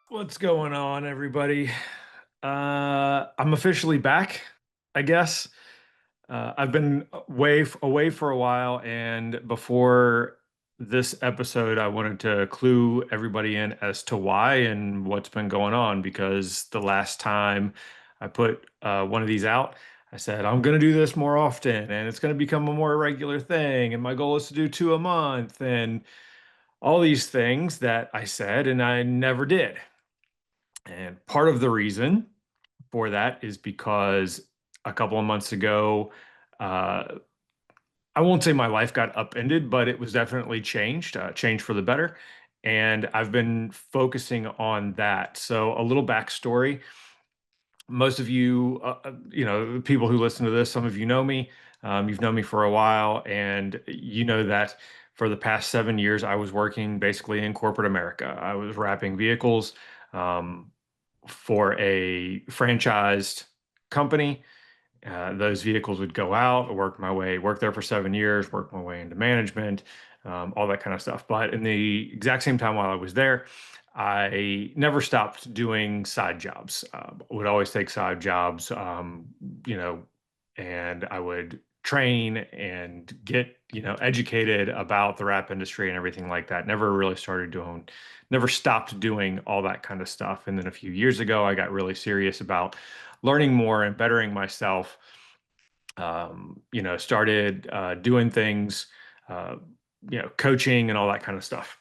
What's going on, everybody? I'm officially back, I guess. I've been away for a while, and before this episode, I wanted to clue everybody in as to why and what's been going on. Because the last time I put one of these out, I said I'm going to do this more often, and it's going to become a more regular thing, and my goal is to do two a month, and all these things that I said, and I never did. And part of the reason for that is because a couple of months ago, uh, I won't say my life got upended, but it was definitely changed for the better. And I've been focusing on that. So, a little backstory. Most of you, people who listen to this, some of you know me. You've known me for a while, and you know that for the past 7 years, I was working basically in corporate America. I was wrapping vehicles. Um, for a franchised company. Those vehicles would go out, work there for 7 years, work my way into management, all that kind of stuff. But in the exact same time while I was there, I never stopped doing side jobs. Would always take side jobs, you know, and I would train and get, educated about the rap industry and everything like that. Never stopped doing all that kind of stuff. And then a few years ago, I got really serious about learning more and bettering myself. Started doing things, uh, coaching and all that kind of stuff.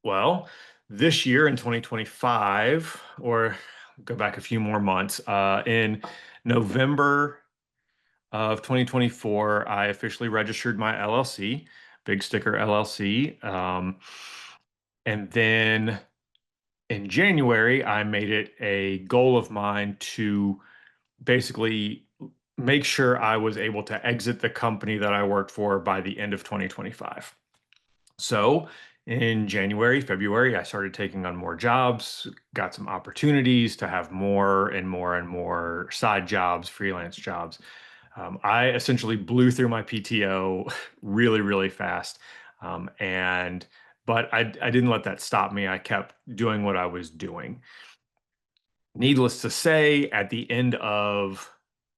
Well, this year in 2025, or go back a few more months, in November of 2024, I officially registered my LLC, Big Sticker LLC. And then in January, I made it a goal of mine to basically make sure I was able to exit the company that I worked for by the end of 2025. So in January, February, I started taking on more jobs, got some opportunities to have more and more and more side jobs, freelance jobs. I essentially blew through my PTO really, really fast. And but I didn't let that stop me. I kept doing what I was doing. Needless to say, at the end of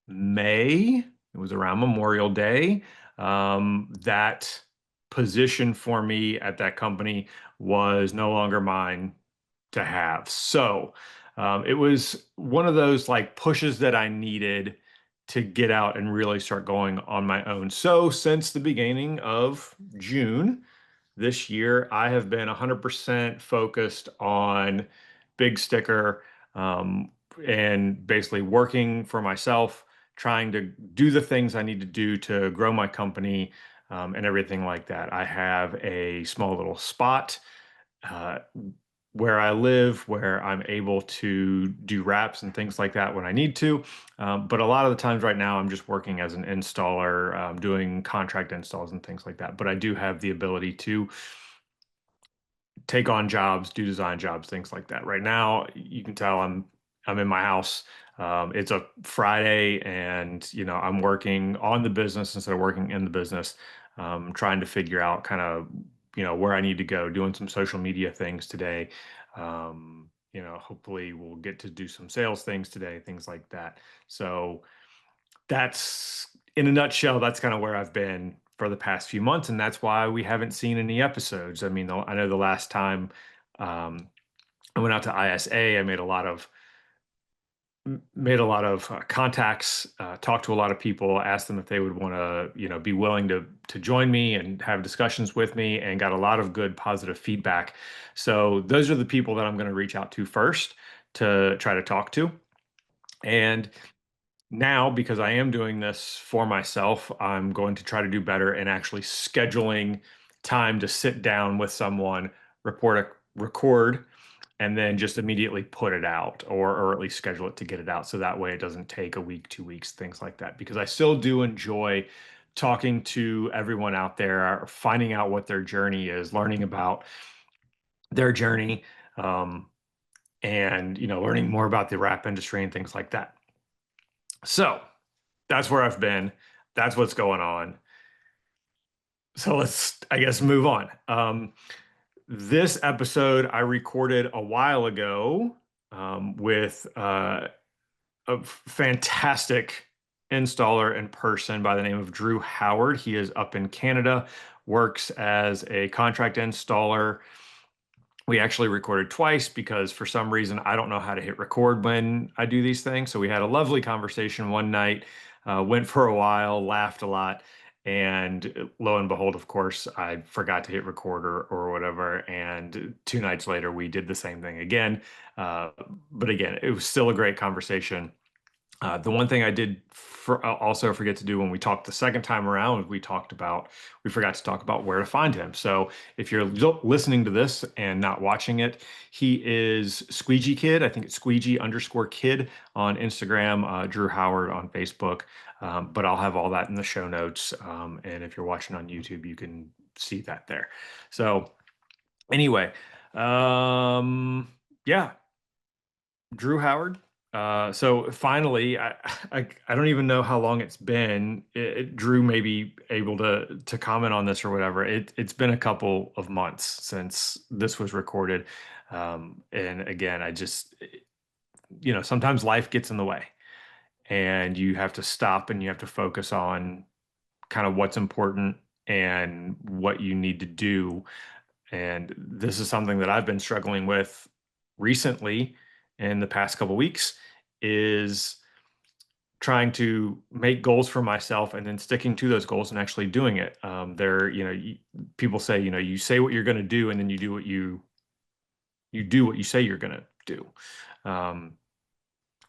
May, it was around Memorial Day, that position for me at that company was no longer mine to have. So it was one of those like pushes that I needed to get out and really start going on my own. So since the beginning of June this year, I have been 100% focused on Big Sticker, um, and basically working for myself, trying to do the things I need to do to grow my company, and everything like that. I have a small little spot uh, where I live, where I'm able to do wraps and things like that when I need to. But a lot of the times right now, I'm just working as an installer, doing contract installs and things like that. But I do have the ability to take on jobs, do design jobs, things like that. Right now, you can tell I'm in my house. It's a Friday, and I'm working on the business instead of working in the business. Trying to figure out kind of where I need to go. Doing some social media things today. Hopefully we'll get to do some sales things today, things like that. So that's in a nutshell, that's kind of where I've been for the past few months, and that's why we haven't seen any episodes. I mean, I know the last time um, I went out to ISA, I made a lot of contacts, talked to a lot of people, asked them if they would want to, be willing to join me and have discussions with me, and got a lot of good positive feedback. So those are the people that I'm going to reach out to first to try to talk to. And now, because I am doing this for myself, I'm going to try to do better in actually scheduling time to sit down with someone, record, and then just immediately put it out, or at least schedule it to get it out. So that way it doesn't take a week, 2 weeks, things like that. Because I still do enjoy talking to everyone out there, finding out what their journey is, learning about their journey, um, and learning more about the rap industry and things like that. So that's where I've been. That's what's going on. So let's, I guess, move on. This episode I recorded a while ago with a fantastic installer in person by the name of Drew Howard. He is up in Canada, works as a contract installer. We actually recorded twice because for some reason I don't know how to hit record when I do these things. So we had a lovely conversation one night, went for a while, laughed a lot, and lo and behold, of course, I forgot to hit record or whatever. And 2 nights later, we did the same thing again. Uh, but again, it was still a great conversation. The one thing I did also forget to do when we talked the second time around, we forgot to talk about where to find him. So if you're listening to this and not watching it, he is Squeegee Kid. I think it's Squeegee_Kid on Instagram, Drew Howard on Facebook. But I'll have all that in the show notes. And if you're watching on YouTube, you can see that there. So anyway, yeah, Drew Howard. So finally, I don't even know how long it's been. Drew may be able to comment on this or whatever. It's been a couple of months since this was recorded, and again, sometimes life gets in the way, and you have to stop and you have to focus on kind of what's important and what you need to do. And this is something that I've been struggling with recently in the past couple weeks is trying to make goals for myself and then sticking to those goals and actually doing it. People say, you say what you're going to do and then you do what you say you're going to do. Um,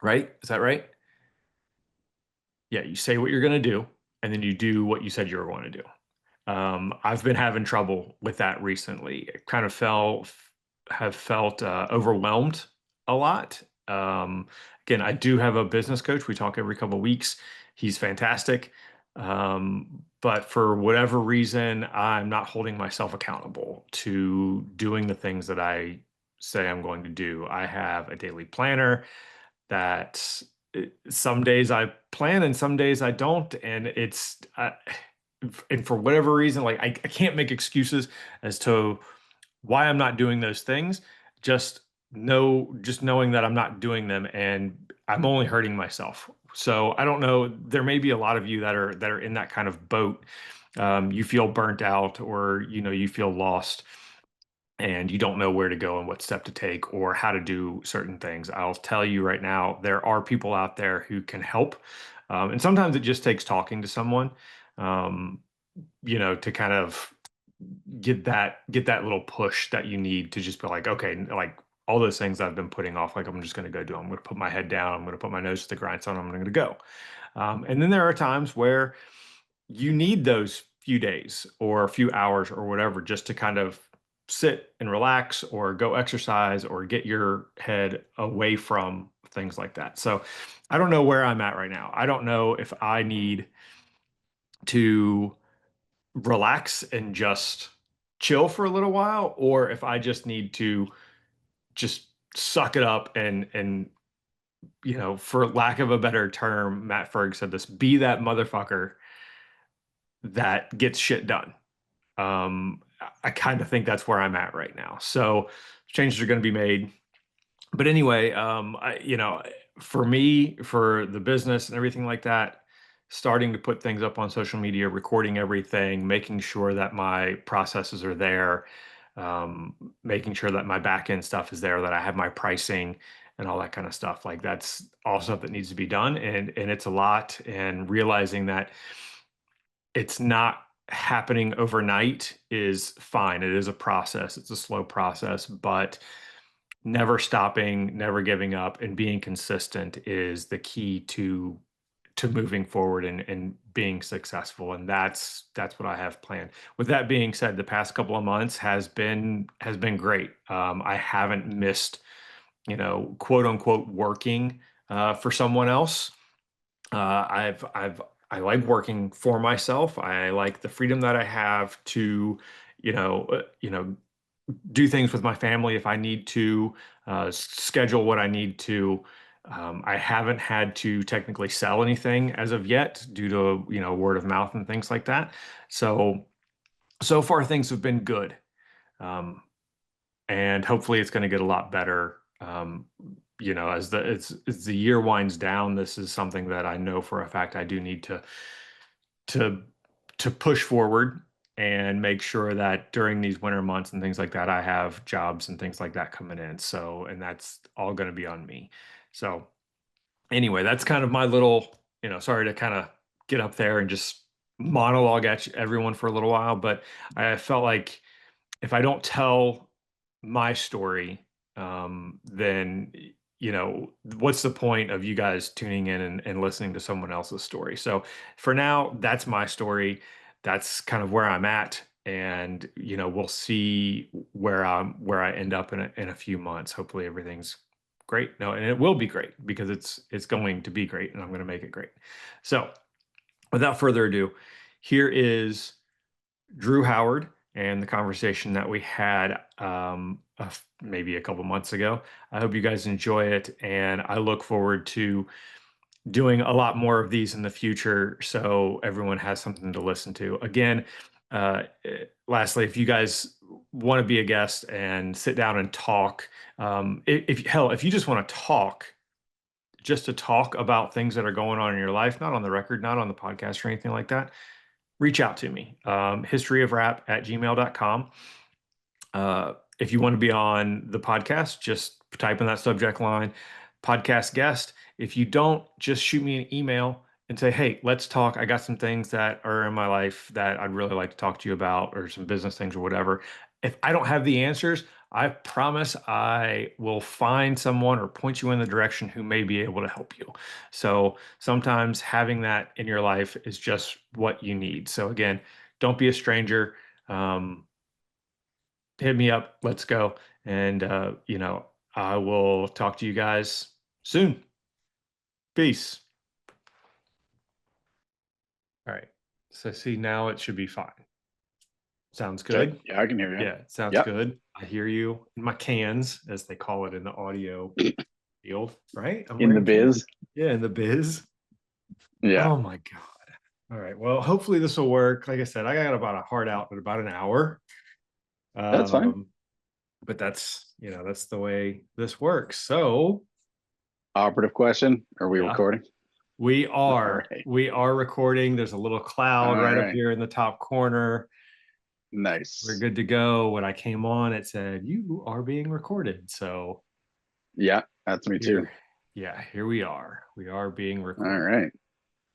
right? Is that right? Yeah, you say what you're going to do and then you do what you said you were going to do. I've been having trouble with that recently. Have felt overwhelmed a lot. Again, I do have a business coach. We talk every couple of weeks. He's fantastic. But for whatever reason, I'm not holding myself accountable to doing the things that I say I'm going to do. I have a daily planner that some days I plan and some days I don't. And for whatever reason, like I can't make excuses as to why I'm not doing those things. Just just knowing that I'm not doing them and I'm only hurting myself. So I don't know. There may be a lot of you that are in that kind of boat. You feel burnt out, or you feel lost, and you don't know where to go and what step to take or how to do certain things. I'll tell you right now, there are people out there who can help, and sometimes it just takes talking to someone. Um, to kind of get that little push that you need to just be like, okay, like all those things I've been putting off, like I'm just going to go do. I'm going to put my head down. I'm going to put my nose to the grindstone. I'm going to go. And then there are times where you need those few days or a few hours or whatever just to kind of sit and relax or go exercise or get your head away from things like that. So I don't know where I'm at right now. I don't know if I need to relax and just chill for a little while, or if I just need to just suck it up and for lack of a better term, Matt Ferg said this, be that motherfucker that gets shit done. I kind of think that's where I'm at right now. So changes are going to be made. But anyway, for me, for the business and everything like that, starting to put things up on social media, recording everything, making sure that my processes are there, making sure that my back end stuff is there, that I have my pricing and all that kind of stuff. Like that's all stuff that needs to be done. And it's a lot. And realizing that it's not happening overnight is fine. It is a process. It's a slow process, but never stopping, never giving up, and being consistent is the key to moving forward and being successful. And that's what I have planned. With that being said, the past couple of months has been great. I haven't missed, quote unquote, working for someone else. I like working for myself. I like the freedom that I have to, do things with my family if I need to, schedule what I need to. I haven't had to technically sell anything as of yet due to, word of mouth and things like that. So far things have been good. Um, and hopefully it's going to get a lot better. As the year winds down, this is something that I know for a fact I do need to to push forward and make sure that during these winter months and things like that, I have jobs and things like that coming in. So, and that's all going to be on me. So, anyway, that's kind of my little, sorry to kind of get up there and just monologue at everyone for a little while, but I felt like if I don't tell my story, then what's the point of you guys tuning in and listening to someone else's story? So for now, that's my story. That's kind of where I'm at, and we'll see where I end up in a few months. Hopefully, everything's great. No, and it will be great because it's going to be great, and I'm going to make it great. So without further ado, here is Drew Howard and the conversation that we had maybe a couple months ago. I hope you guys enjoy it, and I look forward to doing a lot more of these in the future so everyone has something to listen to. Again, lastly, if you guys want to be a guest and sit down and talk, if you just want to talk, just to talk about things that are going on in your life, not on the record, not on the podcast or anything like that, reach out to me. Historyofrap@gmail.com. If you want to be on the podcast, just type in that subject line, podcast guest. If you don't, just shoot me an email and say, hey, let's talk. I got some things that are in my life that I'd really like to talk to you about, or some business things or whatever. If I don't have the answers, I promise I will find someone or point you in the direction who may be able to help you. So sometimes having that in your life is just what you need. So again, don't be a stranger. Hit me up. Let's go. And, I will talk to you guys soon. Peace. All right. So see, now it should be fine. Sounds Okay. good. Yeah, I can hear you. Yeah, it sounds Yep. good. I hear you in my cans, as they call it in the audio field, right? I'm In the wearing cans. biz. Yeah, in the biz. Yeah. Oh my God. All right. Well, hopefully this will work. Like I said, I got about a hard out in about an hour. That's fine. But that's the way this works. So Operative question. Are we yeah, recording? we All are. right. We are recording. There's a little All cloud right up right. here in the top corner. We're Nice. good to go. When I came on, it said you are being recorded. So Yeah, that's me too. here we are. We are being All recorded. right.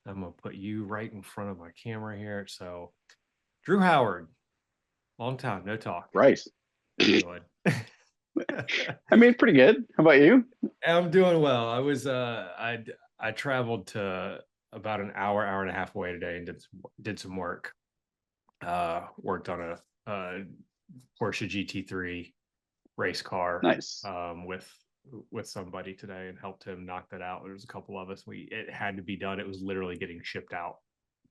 I'm gonna put you right in front of my camera here. So Drew Howard, long time, no talk. Brice. How you doing? I mean, pretty good. How about you? I'm doing well. I traveled to about an hour and a half away today and did some work. Worked on a Porsche GT3 race car Nice. with somebody today and helped him knock that out. There was a couple of us. It had to be done. It was literally getting shipped out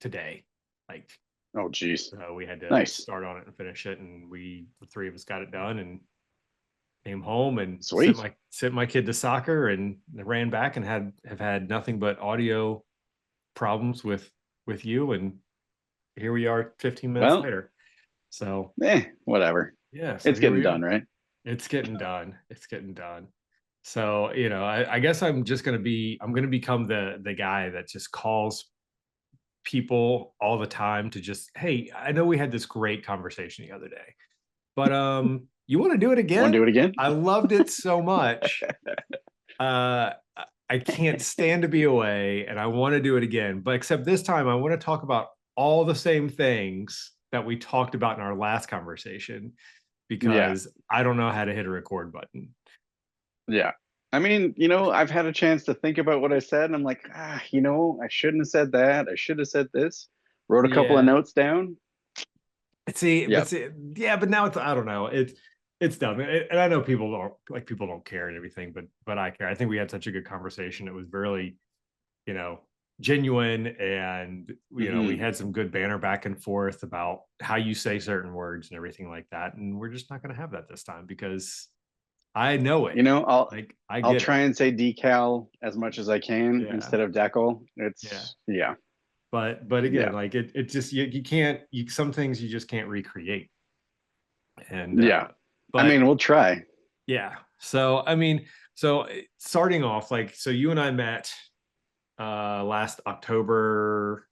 today. Like, Oh, geez. so we had to Nice. start on it and finish it, and the three of us got it done and came home and Sweet. sent my kid to soccer and ran back and have had nothing but audio problems with you, and here we are 15 minutes Well, later. So whatever. yeah, so It's here getting we are. done, right? It's getting done. It's getting done. So, I guess I'm going to become the guy that just calls people all the time to just, hey, I know we had this great conversation the other day, but you want to do it Want to do again? it again? I loved it so much. Uh I can't stand to be away, and I want to do it again. But except this time I want to talk about all the same things that we talked about in our last conversation, Yeah. because I don't know how to hit a record button. Yeah. I mean, I've had a chance to think about what I said, and I'm like, I shouldn't have said that. I should have said this. Wrote a couple of Yeah. notes down. Yep. But now I don't know. It's dumb. And I know people don't care and everything, but I care. I think we had such a good conversation. It was really, you know, genuine, and we had some good banter back and forth about how you say certain words and everything like that. And we're just not going to have that this time because I know it. I'll Like I I'll get it. try and say decal as much as I can Yeah. instead of decal. Yeah. Yeah. But again, Yeah. like it just you can't some things you just can't recreate. And Yeah. I But mean, we'll try. yeah. So I mean, so starting off, like, so you and I met last October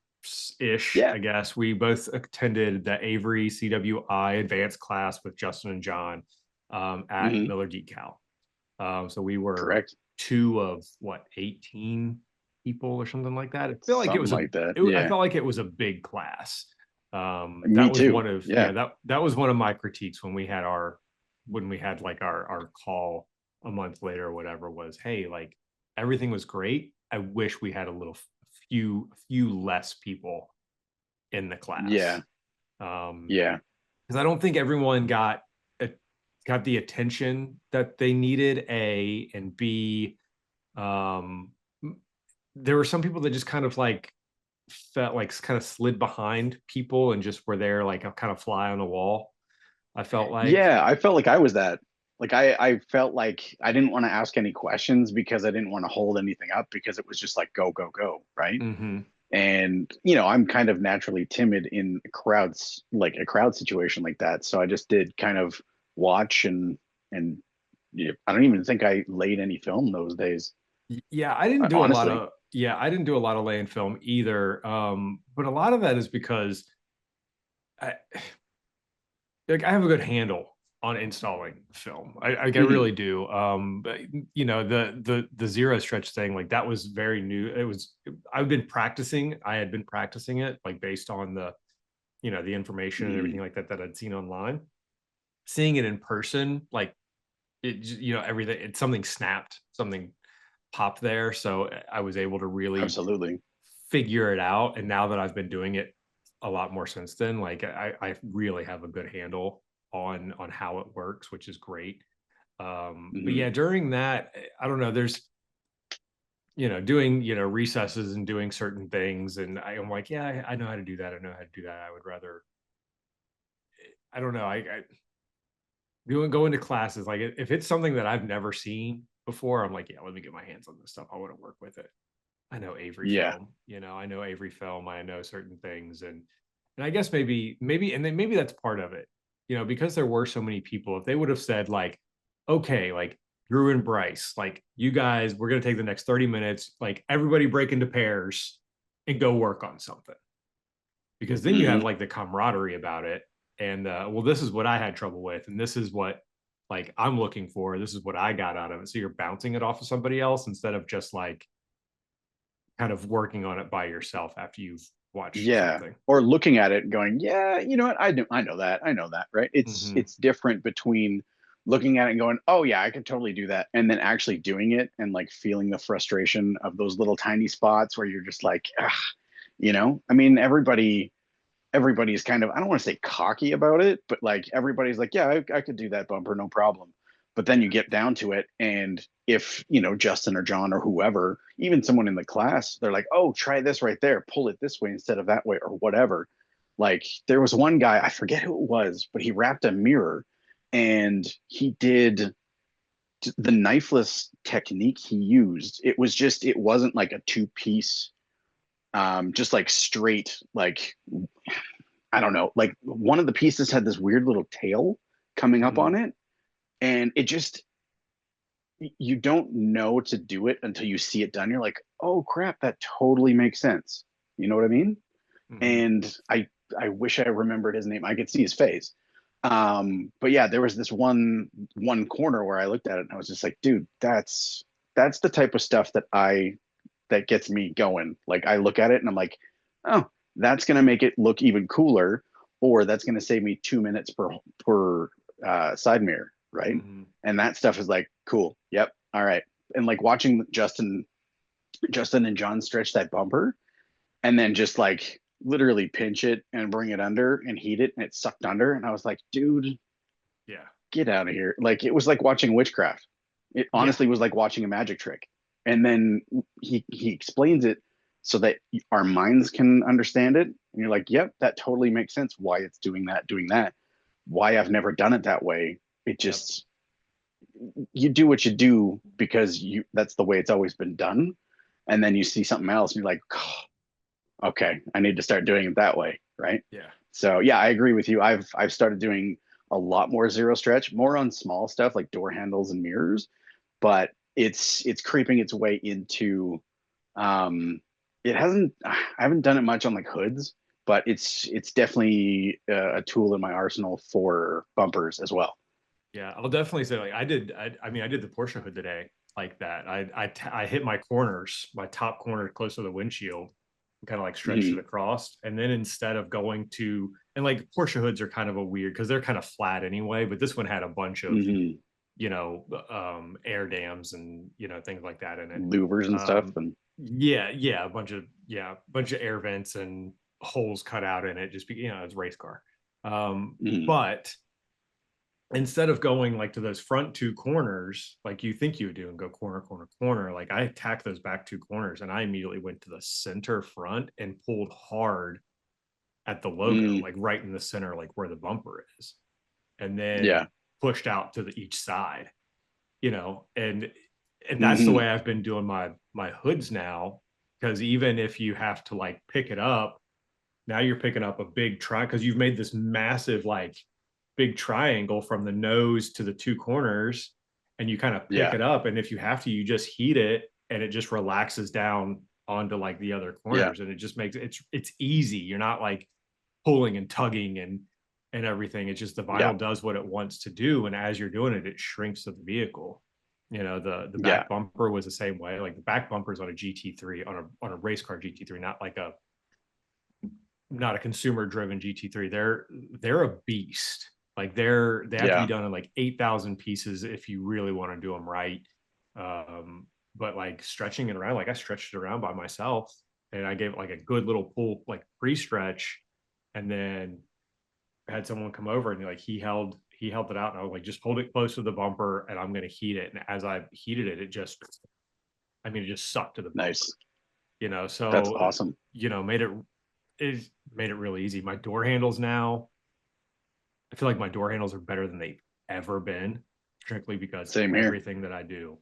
ish, Yeah. I guess. We both attended the Avery CWI advanced class with Justin and John at Hmm. Miller Geek Cal. So we were Correct. two of what, 18 people or something like that. I feel like it Something was like that. I Yeah. felt like it was a big class. Me That was too. one of, Yeah. that was one of my critiques when we had like our call a month later or whatever was, hey, like everything was great. I wish we had a few less people in the class. Yeah. Um, Yeah. because I don't think everyone got the attention that they needed. A and B, um, there were some people that just kind of like felt like kind of slid behind people and just were there like a kind of fly on the wall. I felt like. Yeah. I felt like I was that. Like I felt like I didn't want to ask any questions because I didn't want to hold anything up because it was just like go, go, go, right? Mm-hmm. And I'm kind of naturally timid in crowds, like a crowd situation like that. So I just did kind of watch and I don't even think I laid any film those days. Yeah, I didn't do a lot Honestly. of yeah, I didn't do a lot of laying film either. But a lot of that is because I like I have a good handle on installing film. I Hmm. really do. But the zero stretch thing, like that was very new. I had been practicing it like based on the information and Hmm. everything like that that I'd seen online. Seeing it in person, like everything, it's something snapped, something popped there. So I was able to really Absolutely. figure it out. And now that I've been doing it a lot more since then, like I really have a good handle on how it works, which is great. But Hmm. yeah, during that, I don't know, there's doing recesses and doing certain things, and I'm like, yeah, I know how to do that. I know how to do that. I would rather, I don't know, I doing going to classes like if it's something that I've never seen before, I'm like, yeah, let me get my hands on this stuff. I want to work with it. I know Avery Yeah. film, I know Avery film. I know certain things, and I guess maybe and then maybe that's part of it, because there were so many people. If they would have said like, okay, like Drew and Brice, like you guys, we're gonna take the next 30 minutes, like everybody break into pairs and go work on something, because then you have Hmm. like the camaraderie about it. And well, this is what I had trouble with, and this is what like I'm looking for. This is what I got out of it. So you're bouncing it off of somebody else instead of just like kind of working on it by yourself after you've watched Yeah. something. Or looking at it and going, yeah, you know what? I know that. I know that, right? It's Hmm. it's different between looking at it and going, oh yeah, I could totally do that. And then actually doing it and like feeling the frustration of those little tiny spots where you're just like, ah, I mean, everybody's kind of, I don't want to say cocky about it, but like everybody's like, yeah, I could do that bumper, no problem. But then you Yeah. get down to it, and if Justin or John or whoever, even someone in the class, they're like, oh, try this right there, pull it this way instead of that way, or whatever. Like there was one guy, I forget who it was, but he wrapped a mirror and he did the knifeless technique he used. It wasn't like a two-piece, just like straight, like I don't know, like one of the pieces had this weird little tail coming up on Hmm. it. And it just, you don't know to do it until you see it done. You're like, oh crap, that totally makes sense. You know what I mean? Hmm. And I wish I remembered his name. I could see his face. But yeah, there was this one corner where I looked at it and I was just like, dude, that's the type of stuff that gets me going. Like I look at it and I'm like, oh, that's gonna make it look even cooler, or that's gonna save me 2 minutes per side mirror, right? Hmm. And that stuff is like cool. Yep. All right. And like watching Justin and John stretch that bumper and then just like literally pinch it and bring it under and heat it and it sucked under. And I was like, dude, Yeah. get out of here. Like it was like watching witchcraft. It Yeah. honestly was like watching a magic trick. And then he explains it so that our minds can understand it. And you're like, yep, that totally makes sense why it's doing that. Why I've never done it that way. It Yep. just, you do what you do because that's the way it's always been done. And then you see something else and you're like, oh, okay, I need to start doing it that way, right? Yeah. So yeah, I agree with you. I've started doing a lot more zero stretch, more on small stuff like door handles and mirrors, but it's creeping its way into um it hasn't I haven't done it much on like hoods, but it's definitely a tool in my arsenal for bumpers as well. Yeah, I'll definitely say like I mean I did the Porsche hood today like that. I hit my corners, my top corner close to the windshield, and kind of like stretched it Hmm. across. And then instead of going to and like Porsche hoods are kind of a weird because they're kind of flat anyway, but this one had a bunch of, Hmm. air dams and things like that in it. Louvers and stuff, Um, and yeah, a bunch of air vents and holes cut out in it. Just it's a race car. mhm. But instead of going like to those front two corners like you think you would do and go corner corner corner, like I attacked those back two corners and I immediately went to the center front and pulled hard at the logo, Mm, like right in the center, like where the bumper is, and then yeah. pushed out to the each side, and that's the Hmm. way I've been doing my hoods now. Because even if you have to like pick it up, now you're picking up a big try because you've made this massive like big triangle from the nose to the two corners, and you kind of pick Yeah. it up, and if you have to you just heat it and it just relaxes down onto like the other Yeah. corners, and it just makes it's easy. You're not like pulling and tugging and everything. It's just the Yeah. vinyl does what it wants to do, and as you're doing it, it shrinks to the vehicle. The Yeah. back bumper was the same way. Like the back bumpers on a GT3, on a race car GT3, not a consumer driven GT3. They're a beast. Like they have to be Yeah. done in like 8,000 pieces if you really want to do them right. But like stretching it around, like I stretched it around by myself and I gave it like a good little pull, like pre-stretch, and then had someone come over and like he held it out, and I was like, just hold it close to the bumper and I'm gonna heat it. And as I heated it, it just sucked to the bumper. Nice. That's So awesome. made it really easy. My door handles now, I feel like my door handles are better than they've ever been, strictly because Same here. everything that I do,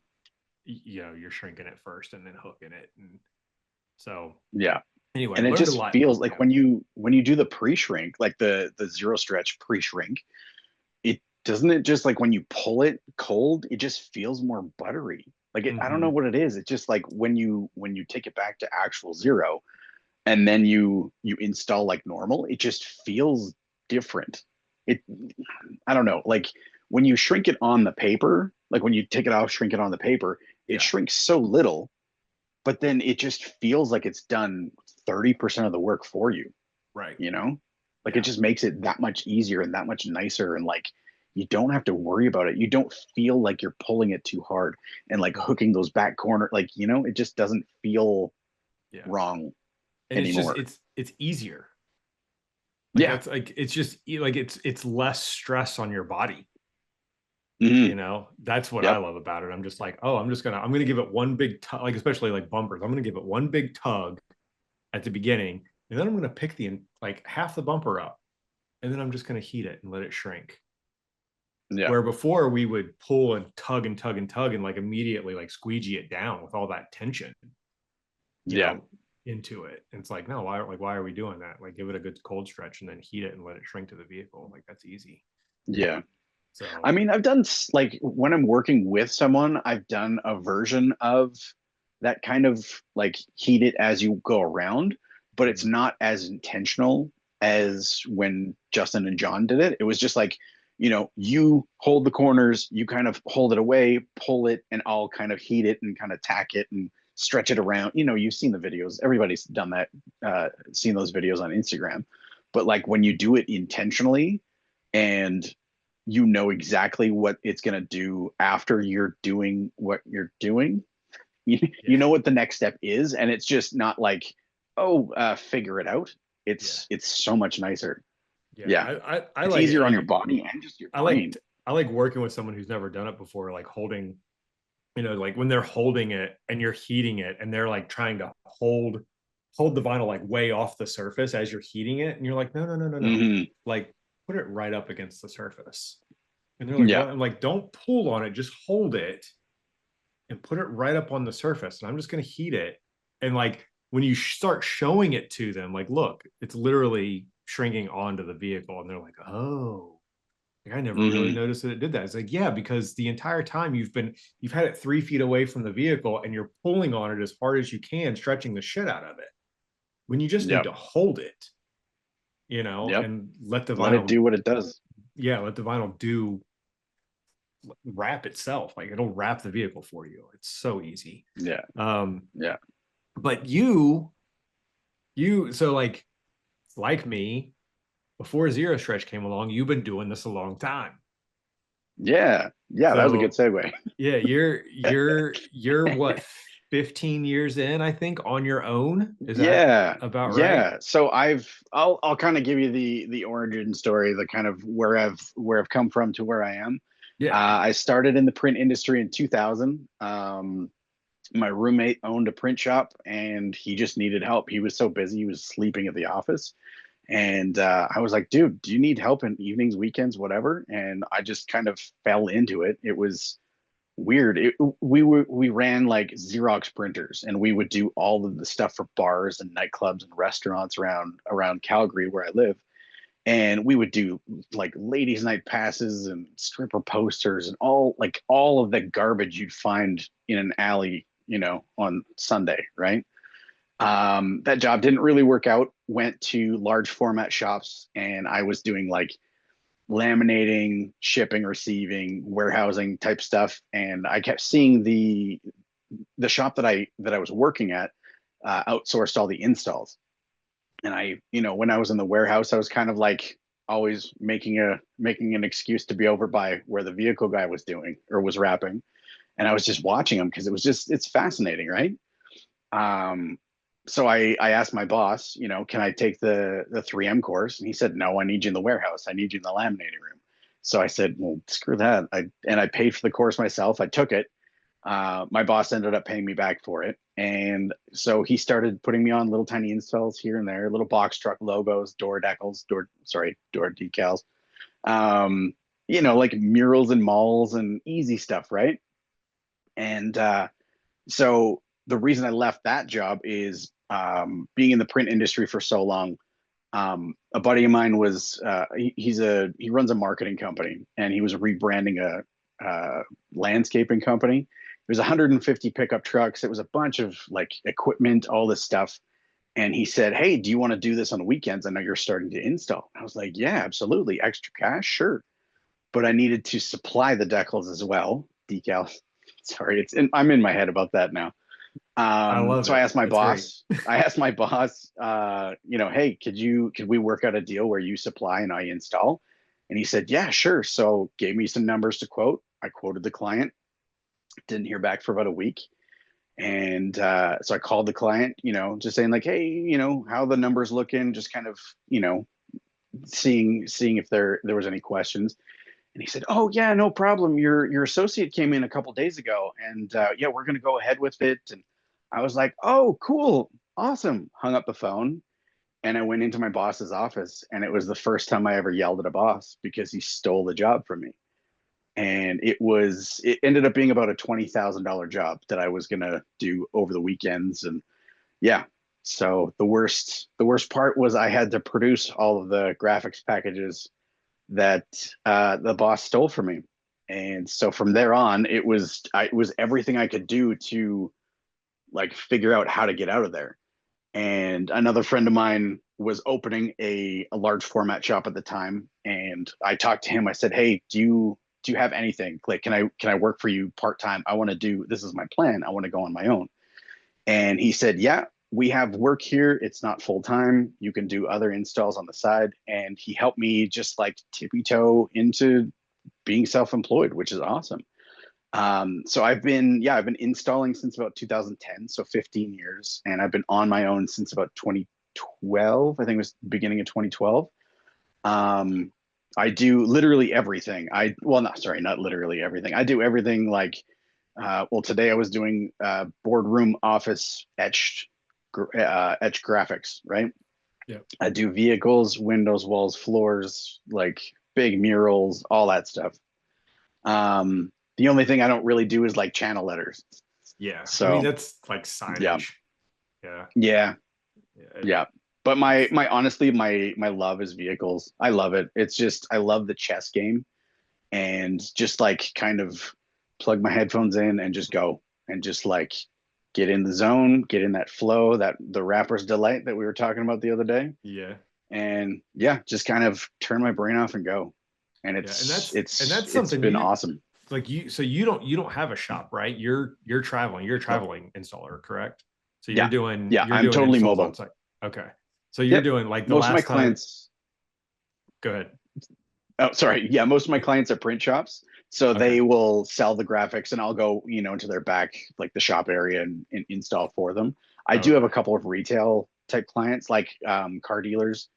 you're shrinking it first and then hooking it. And so Yeah. anyway, And it learned a just lot. feels like Yeah. when you do the pre-shrink, like the zero stretch pre-shrink, it doesn't it just like when you pull it cold, it just feels more buttery. Like I don't know Mm-hmm. what it is. It's just like when you take it back to actual zero and then you install like normal, it just feels different. It I don't know. Like when you shrink it on the paper, like when you take it off, shrink it on the paper, it Yeah. shrinks so little, but then it just feels like it's done 30% of the work for you, Right. you know? Like it Yeah. just makes it that much easier and that much nicer, and like you don't have to worry about it. You don't feel like you're pulling it too hard and like Mhm. hooking those back corner, like it just doesn't feel Yeah. wrong And it's just anymore. it's easier. Like Yeah. that's like it's just like it's less stress on your body. Hmm. That's what I Yep. love about it. I'm just like, oh, I'm gonna give it one big tug, like especially like bumpers. I'm gonna give it one big tug at the beginning, and then I'm gonna pick the like half the bumper up, and then I'm just gonna heat it and let it shrink. Yeah. Where before we would pull and tug and tug and tug and like immediately like squeegee it down with all that tension, you Yeah. know, into it. And it's like, no, why are we doing that? Like give it a good cold stretch and then heat it and let it shrink to the vehicle. Like that's easy. Yeah. I So mean, I've done like when I'm working with someone, I've done a version of that kind of like heat it as you go around, but it's mhm. not as intentional as when Justin and John did it. It was just like, you hold the corners, you kind of hold it away, pull it, and I'll kind of heat it and kind of tack it and stretch it around. You've seen the videos. Everybody's done that, seen those videos on Instagram. But like when you do it intentionally, and you know exactly what it's going to do after you're doing what you're doing. You Yeah, know what the next step is, and it's just not like, oh, figure it out. yeah, It's so much nicer. yeah. Yeah, I it's like it. easier on Like your body and just your I like brain. I like working with someone who's never done it before, like holding, like when they're holding it and you're heating it and they're like trying to hold the vinyl like way off the surface as you're heating it. And you're like, no, no, no, no, no. Hmm. Like put it right up against the surface. And they're like, Yeah, what? I'm like, don't pull on it, just hold it and put it right up on the surface. And I'm just gonna heat it. And like when you start showing it to them, like, look, it's literally shrinking onto the vehicle. And they're like, oh, Like, I never really Hmm. noticed that it did that. It's like, yeah, because the entire time you've had it 3 feet away from the vehicle and you're pulling on it as hard as you can, stretching the shit out of it. When you just need Yep. to hold it, Yep. and let the Let it vinyl, do what it does. yeah, let the vinyl do wrap itself. Like, it'll wrap the vehicle for you. It's so easy. Yeah. Um, Yeah. but so like me, before Zero Stretch came along, you've been doing this a long time. Yeah. Yeah. That was a good So segue. yeah, you're what, 15 years in, I think, on your own. Is that Yeah. about right? Yeah. So I'll kind of give you the origin story, the kind of where I've come from to where I am. Yeah. I started in the print industry in 2000. My roommate owned a print shop and he just needed help. He was so busy, he was sleeping at the office. And I was like, dude, do you need help in evenings, weekends, whatever? And I just kind of fell into it. It was weird. We ran like Xerox printers, and we would do all of the stuff for bars and nightclubs and restaurants around Calgary where I live. And we would do like ladies' night passes and stripper posters and all of the garbage you'd find in an alley, on Sunday, right? That job didn't really work out. Went to large format shops, and I was doing like laminating, shipping, receiving, warehousing type stuff. And I kept seeing the shop that I was working at outsourced all the installs. And when I was in the warehouse, I was kind of like always making an excuse to be over by where the vehicle guy was doing or was wrapping, and I was just watching him because it's fascinating, right? Um, so I asked my boss, can I take the 3M course? And he said, no, I need you in the warehouse. I need you in the laminating room. So I said, well, screw that. I paid for the course myself. I took it. My boss ended up paying me back for it. And so he started putting me on little tiny installs here and there, little box truck logos, door decals, door decals, like murals and malls and easy stuff, right? And so the reason I left that job is being in the print industry for so long. A buddy of mine was he runs a marketing company, and he was rebranding a landscaping company. There's 150 pickup trucks. It was a bunch of like equipment, all this stuff. And he said, "Hey, do you want to do this on the weekends? I know you're starting to install." I was like, "Yeah, absolutely. Extra cash, sure." But I needed to supply the decals as well, decals. Sorry, I'm in my head about that now. I love So I it. asked my It's great. boss, hey, could we work out a deal where you supply and I install? And he said, yeah, sure. So gave me some numbers to quote. I quoted the client, didn't hear back for about a week. And so I called the client, just saying like, hey, how the numbers looking, just kind of, seeing if there was any questions. And he said, "Oh yeah, no problem. Your associate came in a couple days ago, and yeah, we're gonna go ahead with it." And I was like, "Oh, cool, awesome." Hung up the phone, and I went into my boss's office, and it was the first time I ever yelled at a boss because he stole the job from me. And it ended up being about a $20,000 job that I was gonna do over the weekends, and yeah. So the worst part was I had to produce all of the graphics packages that the boss stole from me. And so from there on, it was everything I could do to like figure out how to get out of there. And another friend of mine was opening a large format shop at the time, and I talked to him. I said, "Hey, do you have anything? Like, can I work for you part time? I want to do this is my plan. I want to go on my own." And he said, "Yeah, we have work here. It's not full time. You can do other installs on the side." And he helped me just like tippy toe into being self employed, which is awesome. So I've been installing since about 2010, so 15 years, and I've been on my own since about 2012. I think it was beginning of 2012. Um, I do literally everything. Not sorry, not literally everything. I do everything like today I was doing boardroom office etched graphics, right? Yeah. I do vehicles, windows, walls, floors, like big murals, all that stuff. The only thing I don't really do is like channel letters. Yeah. I mean, So that's like yeah, signage. Yeah. yeah, Yeah. yeah. But my It's my honestly my love is vehicles. I love it. It's just I love the chess game. and just like kind of plug my headphones in and just go and just like get in the zone, get in that flow, that the rapper's delight that we were talking about the other day. Yeah. And yeah, just kind of turn my brain off and go. And Yeah. And that's it's something been you awesome. like so you don't have a shop, right? You're a Nope. traveling installer, correct? So Yeah. Yeah. you're I'm doing totally installs on mobile. site. Okay. So you're Yep. doing like the Most of my last time. clients, Go ahead. oh, sorry. Yeah. Most of my clients are print shops. So Okay. they will sell the graphics and I'll go, into their back, like the shop area and install for them. I do have Okay. a couple of retail type clients, like car dealers.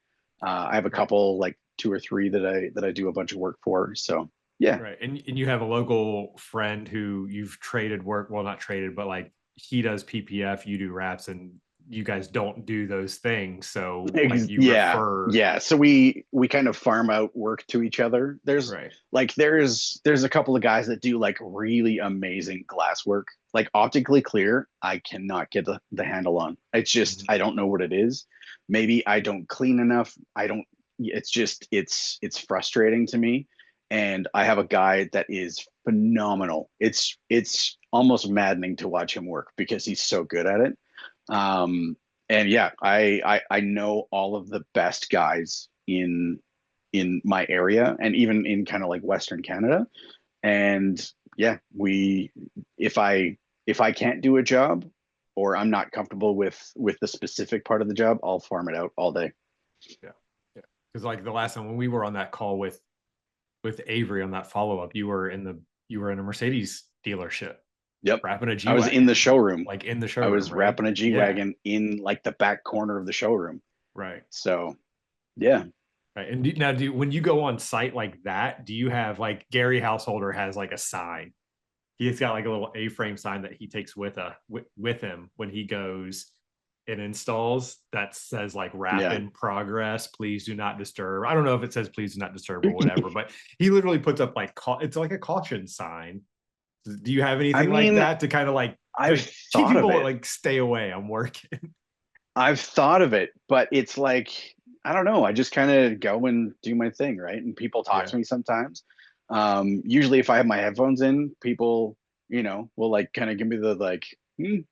I have a Right. couple, like two or three that I do a bunch of work for. So yeah, Right. And you have a local friend who you've traded work, well, not traded, but like he does PPF, you do wraps, and you guys don't do those things. So like you Yeah, refer, yeah. So we kind of farm out work to each other. right. There's a couple of guys that do like really amazing glass work, like optically clear. I cannot get the handle on. It's just Mhm. I don't know what it is. Maybe I don't clean enough. I don't. It's just it's frustrating to me. And I have a guy that is phenomenal. It's almost maddening to watch him work because he's so good at it. Um, and yeah, I know all of the best guys in my area and even in kind of like Western Canada. And yeah, we if I can't do a job or I'm not comfortable with the specific part of the job, I'll farm it out all day. Yeah. Yeah. Because like the last time when we were on that call with Avery on that follow up, you were in a Mercedes dealership Yep. wrapping a I G was in the wagon, showroom. like in the I showroom, was right? wrapping a G Yeah. wagon in like the back corner of the showroom. Right. So yeah. Right. And now, when you go on site like that, do you have like Gary Householder has like a sign? He's got like a little A-frame sign that he takes with him when he goes and installs that says like wrap Yeah. in progress. Please do not disturb. I don't know if it says please do not disturb or whatever, but he literally puts up like it's like a caution sign. Do you have I anything like mean, that to kind of like I've to keep thought of people it. like stay away? I'm working. I've thought of it, but it's like I don't know. I just kind of go and do my thing, right? And people talk Yeah. to me sometimes. Usually, if I have my headphones in, people, will like kind of give me the like, Mm,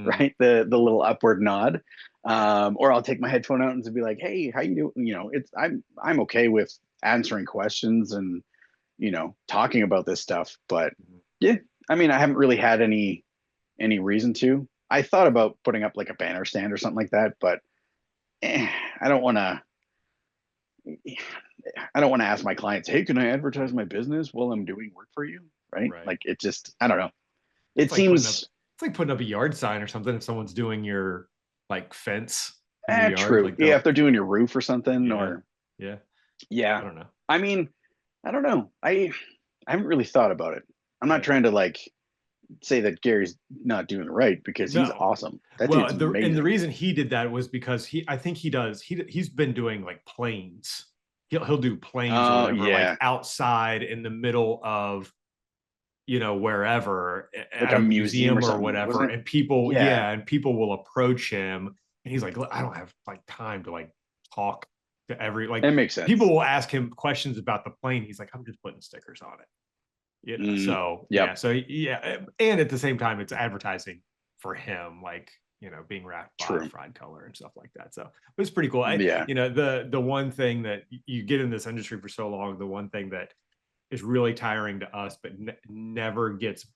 right, the little upward nod, yeah. or I'll take my headphone out and to be like, hey, how you doing? It's I'm okay with answering questions and talking about this stuff, but Mhm. yeah, I mean, I haven't really had any reason to. I thought about putting up like a banner stand or something like that, but I don't want to. I don't want to ask my clients, "Hey, can I advertise my business while I'm doing work for you?" Right? Right. Like it just, I don't know. It It's like putting up seems a yard sign or something if someone's doing your like fence in your yard. true. Like Yeah, if they'll they're doing your roof or something, yeah. or Yeah. yeah. I don't know. I mean, I don't know. I haven't really thought about it. I'm not Yeah. trying to like say that Gary's not doing it right because he's No. awesome. That Well, dude's the amazing. reason he did that was because I think he's been doing like planes. He'll do planes or Oh whatever, like yeah, outside in the middle of wherever like at a a museum or museum or something, whatever, wasn't it? and people, Yeah. yeah, and people will approach him, and he's like, I don't have like time to like talk to every like It makes people sense. will ask him questions about the plane. He's like, I'm just putting stickers on it. Mm, So yep. yeah, and at the same time, it's advertising for him, like being wrapped by True. fried color and stuff like that. So it was pretty cool. Yeah. The one thing that you get in this industry for so long, the one thing that is really tiring to us, but never gets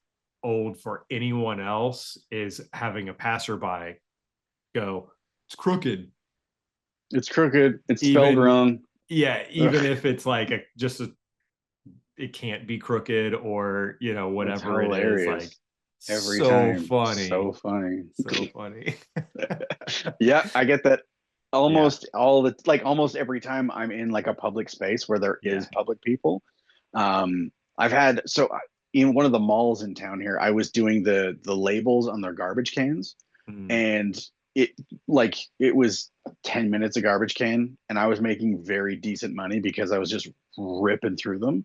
old for anyone else, is having a passerby go, "It's crooked," It's crooked. It's spelled even wrong. yeah, even Ugh, if it's like it can't be crooked or it's whatever it is, like hilarious every so time. So funny, funny. so funny. Yeah, I get that Yeah, almost every time I'm in like a public space where there is yeah. public people. I've had so in one of the malls in town here, I was doing the labels on their garbage cans, Mm, and it it was 10 minutes a garbage can, and I was making very decent money because I was just ripping through them.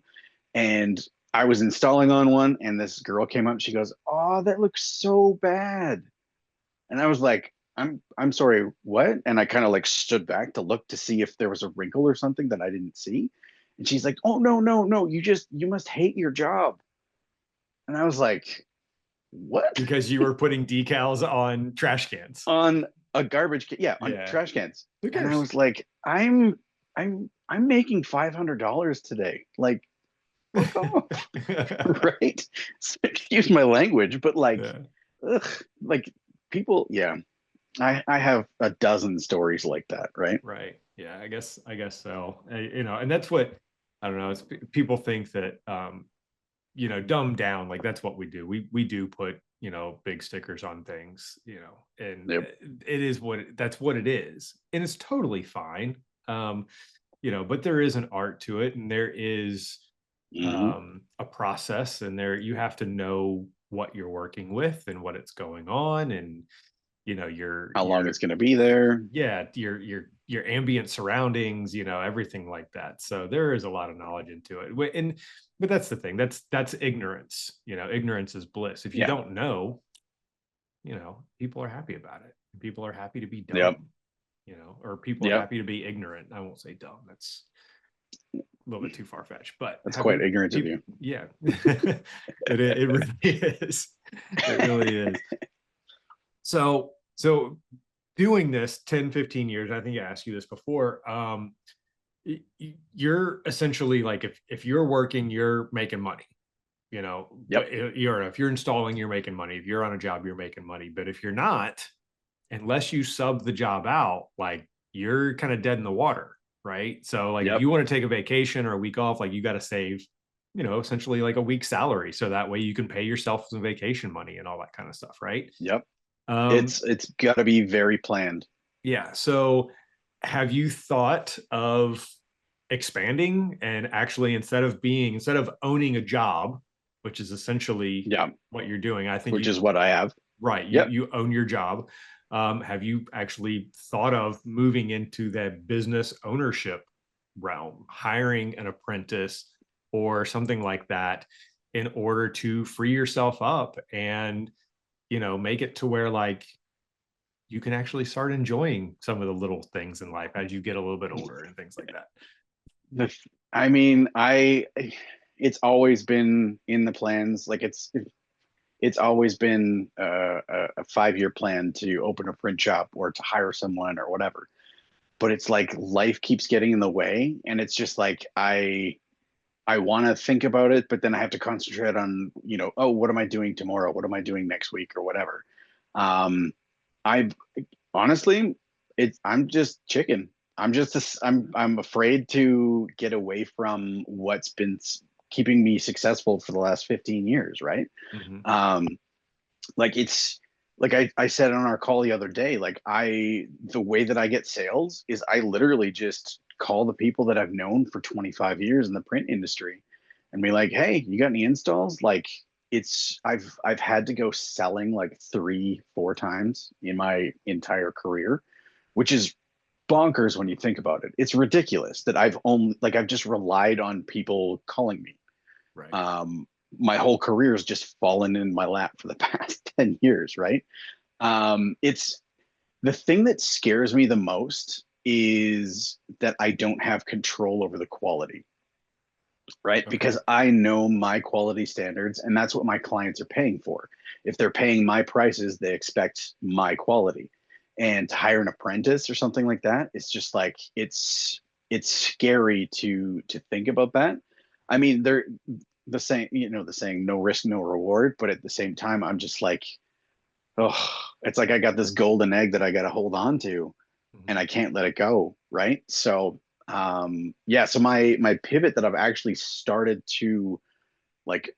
And I was installing on one, and this girl came up. She goes, "Oh, that looks so bad." And I was like, I'm sorry, what?" And I kind of like stood back to look to see if there was a wrinkle or something that I didn't see. And she's like, oh, no, no, no, you must hate your job. And I was like, what? Because you were putting decals on trash cans. On a yeah, on Yeah. trash cans. Who And I cares? was like, I'm making $500 today. Like, fuck off. Right? So, excuse my language, but like, Yeah. ugh, like people, yeah. I have a dozen stories like that, right? Right. Yeah. I guess so. And that's what I don't know. People think that dumb down. Like that's what we do. We do put big stickers on things. And Yep. it is that's what it is, and it's totally fine. But there is an art to it, and there is Hmm. a process, and there you have to know what you're working with and what it's going on, and How long your it's going to be there. yeah, your ambient surroundings, everything like that. So there is a lot of knowledge into it. But that's the thing. That's ignorance. Ignorance is bliss. If you Yeah. don't know, people are happy about it. People are happy to be Yep. dumb, or people are Yep. happy to be ignorant. I won't say dumb. That's a little bit too far fetched. But That's have quite you ignorant of people you. yeah. It really is. It really is. So doing this 10, 15 years, I think I asked you this before. You're essentially like if you're working, you're making money, Yep. but if you're installing, you're making money. If you're on a job, you're making money. But if you're not, unless you sub the job out, like you're kind of dead in the water, right? So like if Yep. you want to take a vacation or a week off, like you got to save, essentially like a week's salary. So that way you can pay yourself some vacation money and all that kind of stuff, right? Yep. Um, It's got to be very planned. yeah. So have you thought of expanding and actually instead of owning a job, which is essentially Yeah. what you're doing, I think Which you is what I have. right, you Yep. you own your job. Have you actually thought of moving into that business ownership realm, hiring an apprentice or something like that in order to free yourself up and make it to where like you can actually start enjoying some of the little things in life as you get a little bit older and things like that. The, I mean, it's always been in the plans. Like it's always been a 5-year plan to open a print shop or to hire someone or whatever. But it's like life keeps getting in the way, and it's just like I want to think about it, but then I have to concentrate on, oh, what am I doing tomorrow? What am I doing next week or whatever? Um, I honestly, I'm just chicken. I'm afraid to get away from what's been keeping me successful for the last 15 years, right? Hmm. Um, like it's like I said on our call the other day, like the way that I get sales is I literally just call the people that I've known for 25 years in the print industry and be like, hey, you got any installs? Like I've had to go selling like 3, 4 times in my entire career, which is bonkers when you think about it. It's ridiculous that I've just relied on people calling me. Right. um, my whole career has just fallen in my lap for the past 10 years, right? It's the thing that scares me the most is that I don't have control over the quality, right? Okay. Because I know my quality standards and that's what my clients are paying for. If they're paying my prices, they expect my quality. And to hire an apprentice or something like that, it's just like it's scary to think about that. I mean, they're the saying no risk, no reward, but at the same time, I'm just like, oh, it's like I got this golden egg that I got to hold on to and Hmm. I can't let it go, right? So yeah, so my pivot that I've actually started to like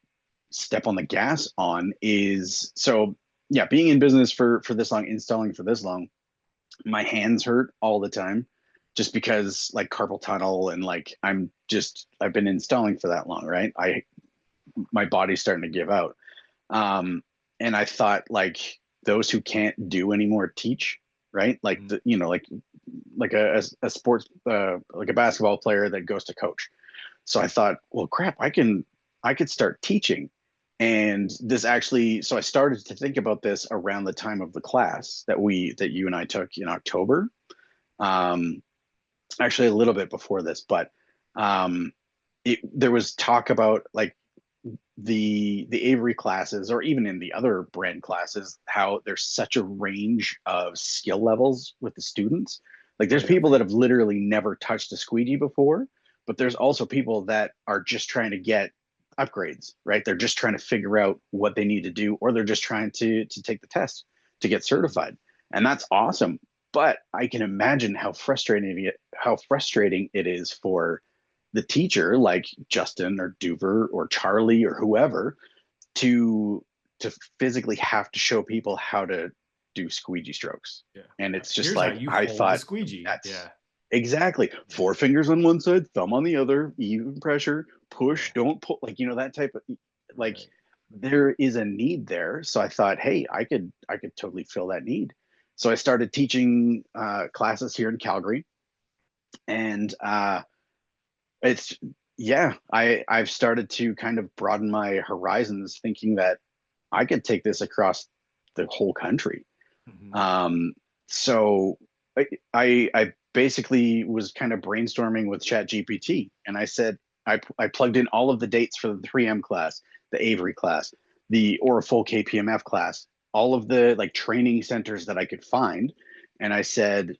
step on the gas on is, so yeah, being in business for this long, installing for this long, my hands hurt all the time just because like carpal tunnel and like I've been installing for that long, right? My body's starting to give out. Um, and I thought like those who can't do anymore teach, right? Like Hmm. like a sports like a basketball player that goes to coach. So I thought, well, crap, I could start teaching. And this actually, so I started to think about this around the time of the class that you and I took in October. Um, Actually, a little bit before this, but there was talk about like the Avery classes, or even in the other brand classes, how there's such a range of skill levels with the students. Like Oh there's yeah. people that have literally never touched a squeegee before, but there's also people that are just trying to get upgrades, right? They're just trying to figure out what they need to do, or they're just trying to take the test to get certified. And that's awesome. But I can imagine how frustrating it is for the teacher, like Justin or Duver or Charlie or whoever, to to physically have to show people how to do squeegee strokes. Yeah. And it's just Here's how like you I hold the thought squeegee. that's Yeah. exactly Yeah. four fingers on one side, thumb on the other, even pressure, Yeah. push, don't pull, like that type of like Right. there is a need there. So I thought, hey, I could totally fill that need. So I started teaching classes here in Calgary, and it's yeah, I've started to kind of broaden my horizons, thinking that I could take this across the whole country. Hmm. Um, so I basically was kind of brainstorming with Chat GPT, and I said I plugged in all of the dates for the 3M class, the Avery class, the Orafol KPMF class, all of the like training centers that I could find, and I said,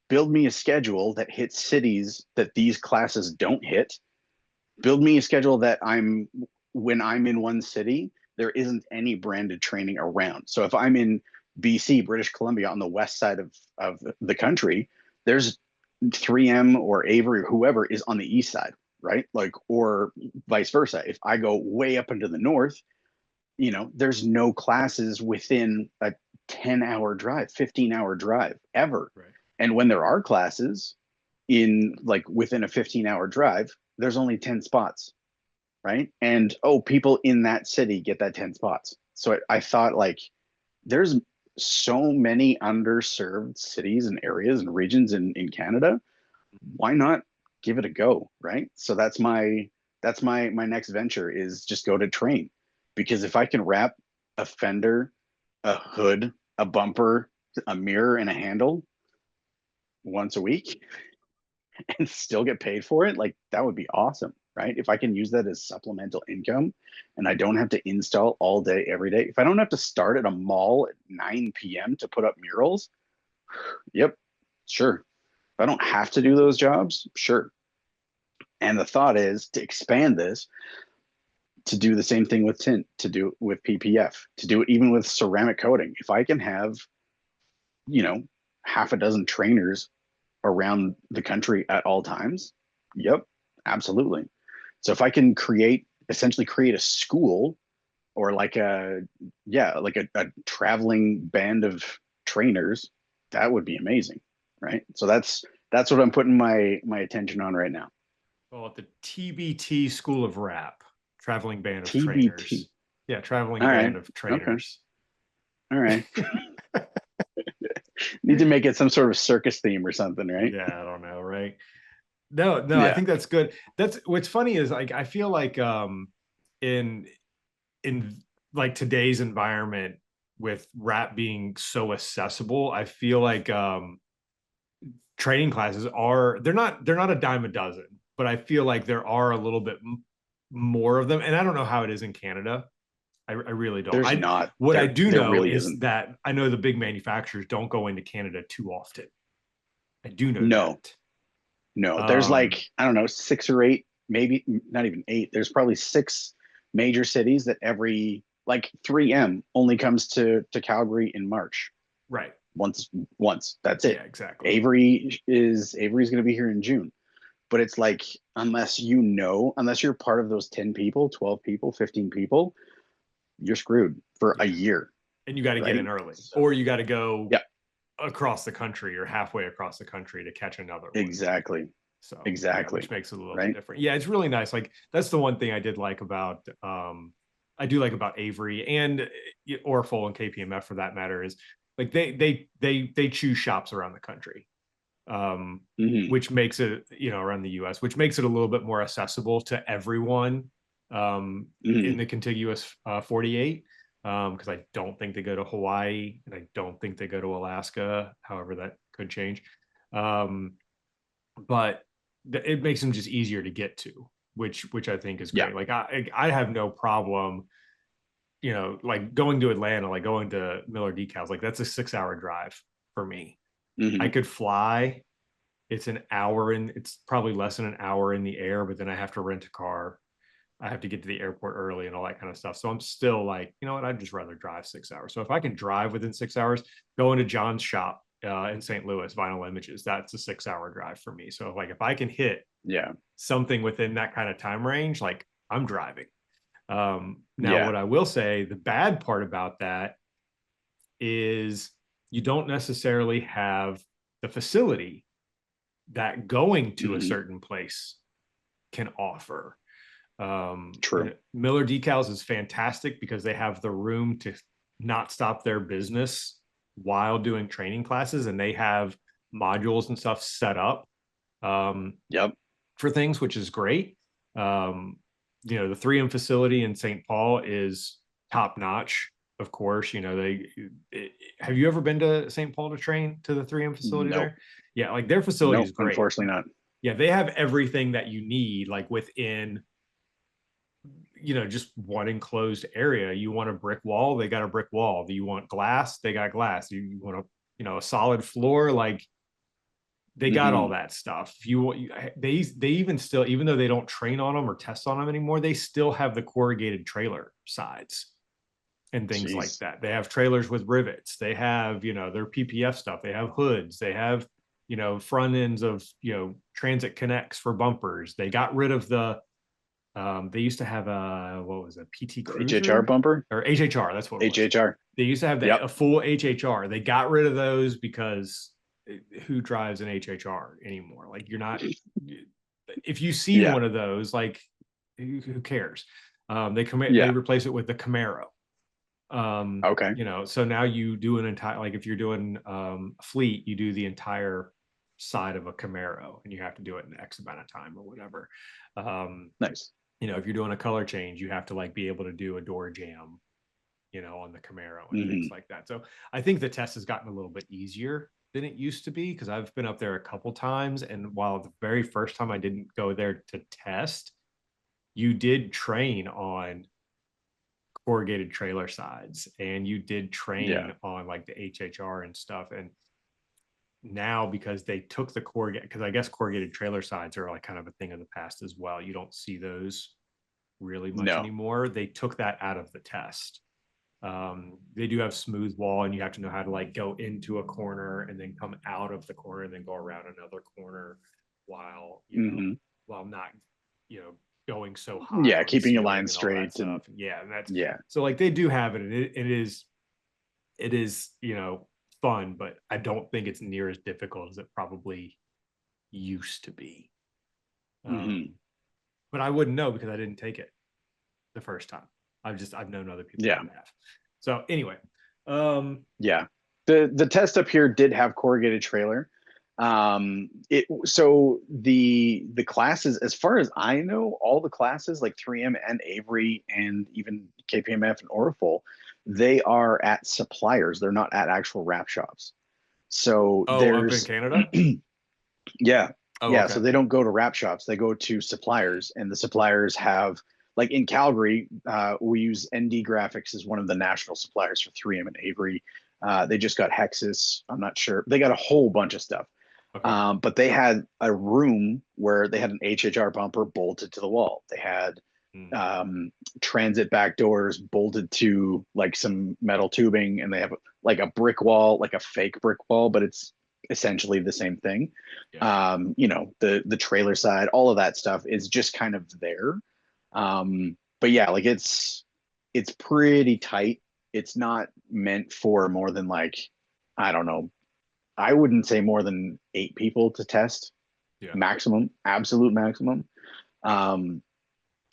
build me a schedule that hits cities that these classes don't hit. Build me a schedule that when I'm in one city, there isn't any branded training around. So if I'm in BC, British Columbia, on the west side of the country, there's 3M or Avery or whoever is on the east side, right? Like, or vice versa. If I go way up into the north, there's no classes within a 10-hour drive, 15-hour drive ever. Right. And when there are classes in like within a 15-hour drive, there's only 10 spots, right? And oh, people in that city get that 10 spots. So I thought, like, there's so many underserved cities and areas and regions in Canada. Why not give it a go, right? So that's my next venture, is just go to train. Because if I can wrap a fender, a hood, a bumper, a mirror, and a handle once a week and still get paid for it, like that would be awesome, right? If I can use that as supplemental income and I don't have to install all day, every day, if I don't have to start at a mall at 9 p.m. to put up murals, yep, sure. If I don't have to do those jobs, sure. And the thought is to expand this, to do the same thing with tint, to do it with PPF, to do it even with ceramic coating. If I can have, you know, half a dozen trainers around the country at all times, yep, absolutely. So if I can essentially create a school, or like a traveling band of trainers, that would be amazing, right? So that's what I'm putting my attention on right now. Call it the TBT School of Rap, Traveling Band of TBT. Trainers. Yeah, Traveling All right. Band of Okay. Trainers. All right. Need to make it some sort of circus theme or something, right? Yeah, I don't know, right? No, no, I Yeah. think that's good. That's what's funny is like I feel like in in like today's environment with rap being so accessible, I feel like training classes are they're not a dime a dozen, but I feel like there are a little bit more of them. And I don't know how it is in Canada. I really don't. There's I not. What I do There know really is isn't. that I know the big manufacturers don't go into Canada too often. I do know No, that. no. There's Um, like, I don't know, six or eight, maybe not even eight. There's probably six major cities that every, like, 3M only comes to Calgary in March. right. Once. That's it. Yeah, exactly. Avery's going to be here in June. But it's like, unless you're part of those 10 people, 12 people, 15 people, you're screwed for a Yeah. year, And you got to get right? in early, So, or you got to go yeah, across the country or halfway across the country to catch another one. exactly. So yeah, which Exactly. makes it a little bit Right? different. Yeah, it's really nice. Like that's the one thing I did like about I do like about Avery and Orful and KPMF for that matter is like they choose shops around the country. Um, Hmm. which makes it, around the US, which makes it a little bit more accessible to everyone in Hmm. the contiguous 48. Because I don't think they go to Hawaii and I don't think they go to Alaska. However, that could change. Um, but it makes them just easier to get to. which I think is Yeah. great. Like I have no problem, like going to Atlanta, like going to Miller Decals, like that's a 6 hour drive for me. I Hmm. could fly. It's probably less than an hour in the air, but then I have to rent a car. I have to get to the airport early and all that kind of stuff. So I'm still like, you know what? I'd just rather drive 6 hours. So if I can drive within 6 hours, go into John's shop in St. Louis, Vinyl Images, that's a 6 hour drive for me. So like if I can hit Yeah. something within that kind of time range, like I'm driving. Now, Yeah. what I will say, the bad part about that is you don't necessarily have the facility that going to a Hmm. certain place can offer. True. Miller Decals is fantastic because they have the room to not stop their business while doing training classes, and they have modules and stuff set up um, Yep. for things, which is great. Um, the 3M facility in St. Paul is top notch. Of course, have you ever been to St. Paul to train to the 3M facility Nope. there? Yeah, like their facility is Nope. great. Unfortunately not. Yeah, they have everything that you need, like within just one enclosed area. You want a brick wall, they got a brick wall. Do you want glass? They got glass. You want a solid floor, like they got all Hmm. that stuff. If you want, they even still, even though they don't train on them or test on them anymore, they still have the corrugated trailer sides and things like Jeez. that. They have trailers with rivets. They have, their PPF stuff. They have hoods. They have, front ends of, transit connects for bumpers. They got rid of they used to have a, what was it, PT The HHR Cruiser bumper. or HHR. That's what it was. HHR. They used to have Yep. a full HHR. They got rid of those because who drives an HHR anymore? Like you're not, if you see Yeah. one of those, like who cares? They Yeah. replace it with the Camaro. Okay. So now you do an entire, like if you're doing a fleet, you do the entire side of a Camaro and you have to do it in X amount of time or whatever. Um, Nice. if you're doing a color change, you have to like be able to do a door jam, on the Camaro and things Hmm. like that. So I think the test has gotten a little bit easier than it used to be because I've been up there a couple times. And while the very first time I didn't go there to test, you did train on corrugated trailer sides and you did Yeah. train on like the HHR and stuff. And now because they took the corrugated, because I guess corrugated trailer sides are like kind of a thing of the past as well. You don't see those really much No. anymore. They took that out of the test. They do have smooth wall, and you have to know how to like go into a corner and then come out of the corner and then go around another corner while Hmm. while not you know going so high Yeah. on the Keeping your line ceiling and all that straight stuff. and Yeah, and that's yeah. so like they do have it, and it is fun, but I don't think it's near as difficult as it probably used to be. Hmm. Um, but I wouldn't know because I didn't take it the first time. I've known other people Yeah. that have. So anyway, um, Yeah. The test up here did have corrugated trailer. It so the classes, as far as I know, all the classes like 3M and Avery and even KPMF and Orifol, they are at suppliers. They're not at actual wrap shops. So oh, up in there's Canada. yeah. Oh, Yeah. So okay. they don't go to wrap shops, they go to suppliers, and the suppliers have like in Calgary, we use ND Graphics as one of the national suppliers for 3M and Avery. They just got Hexus. I'm not sure. They got a whole bunch of stuff. Okay. But they had a room where they had an HHR bumper bolted to the wall. They had Mm, um, transit back doors bolted to like some metal tubing, and they have like a brick wall, like a fake brick wall, but it's essentially the same thing. yeah. The trailer side, all of that stuff is just kind of there. But yeah, like it's pretty tight. It's not meant for more than like, I don't know, I wouldn't say more than 8 people to test, Yeah. maximum, absolute maximum. Um,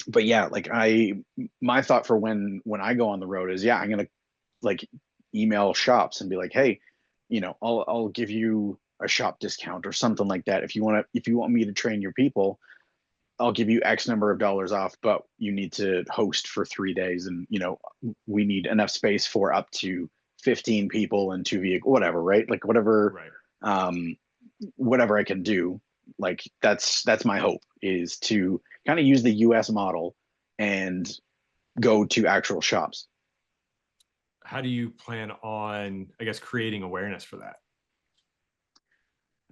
but yeah, like my thought for when I go on the road is, yeah, I'm gonna like email shops and be like, hey, I'll give you a shop discount or something like that if you want me to train your people. I'll give you X number of dollars off, but you need to host for 3 days, and we need enough space for up to 15 people and two vehicles, whatever, right? Like Right. um, whatever I can do. Like that's my hope is to kind of use the US model and go to actual shops. How do you plan on, I guess, creating awareness for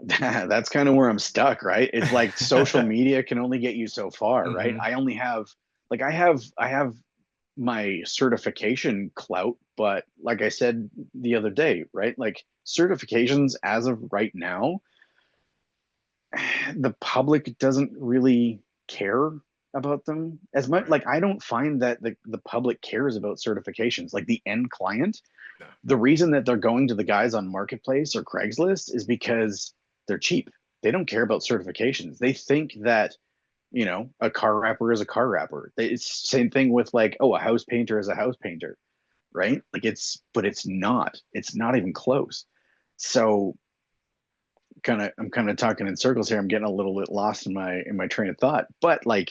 That's kind of where I'm stuck, right? It's like social that? media can only get you so far, right? Hmm. I only have like I have my certification clout, but like I said the other day, right? Like certifications as of right now, the public doesn't really care about them as much. Right. Like I don't find that the public cares about certifications. Like the end client, No. the reason that they're going to the guys on Marketplace or Craigslist is because they're cheap. They don't care about certifications. They think that, a car wrapper is a car wrapper. It's same thing with like, oh, a house painter is a house painter, right? Like but it's not. It's not even close. So I'm kind of talking in circles here. I'm getting a little bit lost in my train of thought. But like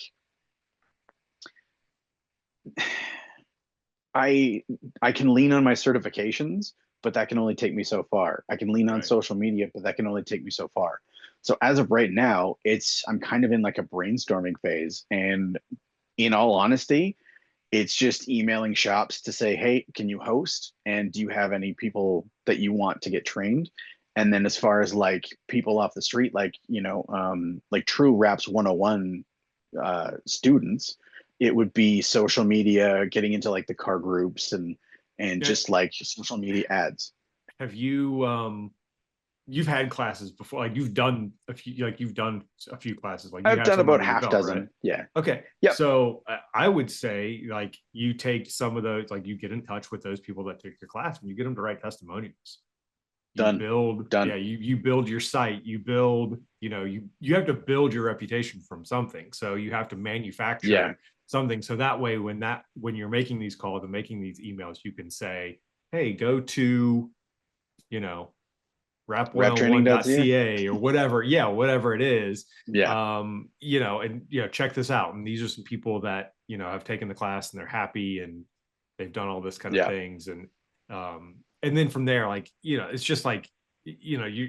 I I can lean on my certifications, but that can only take me so far. I can lean on Right. social media, but that can only take me so far. So as of right now, I'm kind of in like a brainstorming phase. And in all honesty, it's just emailing shops to say, hey, can you host? And do you have any people that you want to get trained? And then as far as like people off the street, like, like true Raps 101 students, it would be social media, getting into like the car groups and Yeah. just like social media ads. Have you you've had classes before, like you've done a few classes, like you I've have done some about under your half belt, right? dozen. Yeah. Okay. Yep. So I would say like you take some of those, like you get in touch with those people that took your class and you get them to write testimonials. You Done. build, yeah, Done. you build your site, you build, you have to build your reputation from something. So you have to Yeah. manufacture something. So that way when you're making these calls and making these emails, you can say, hey, go to, you know, Raptraining.ca. rap101.ca or whatever. Yeah, whatever it is. Yeah. And check this out. And these are some people that, have taken the class and they're happy and they've done all this kind of Yeah. things. And then from there, like, it's just like, because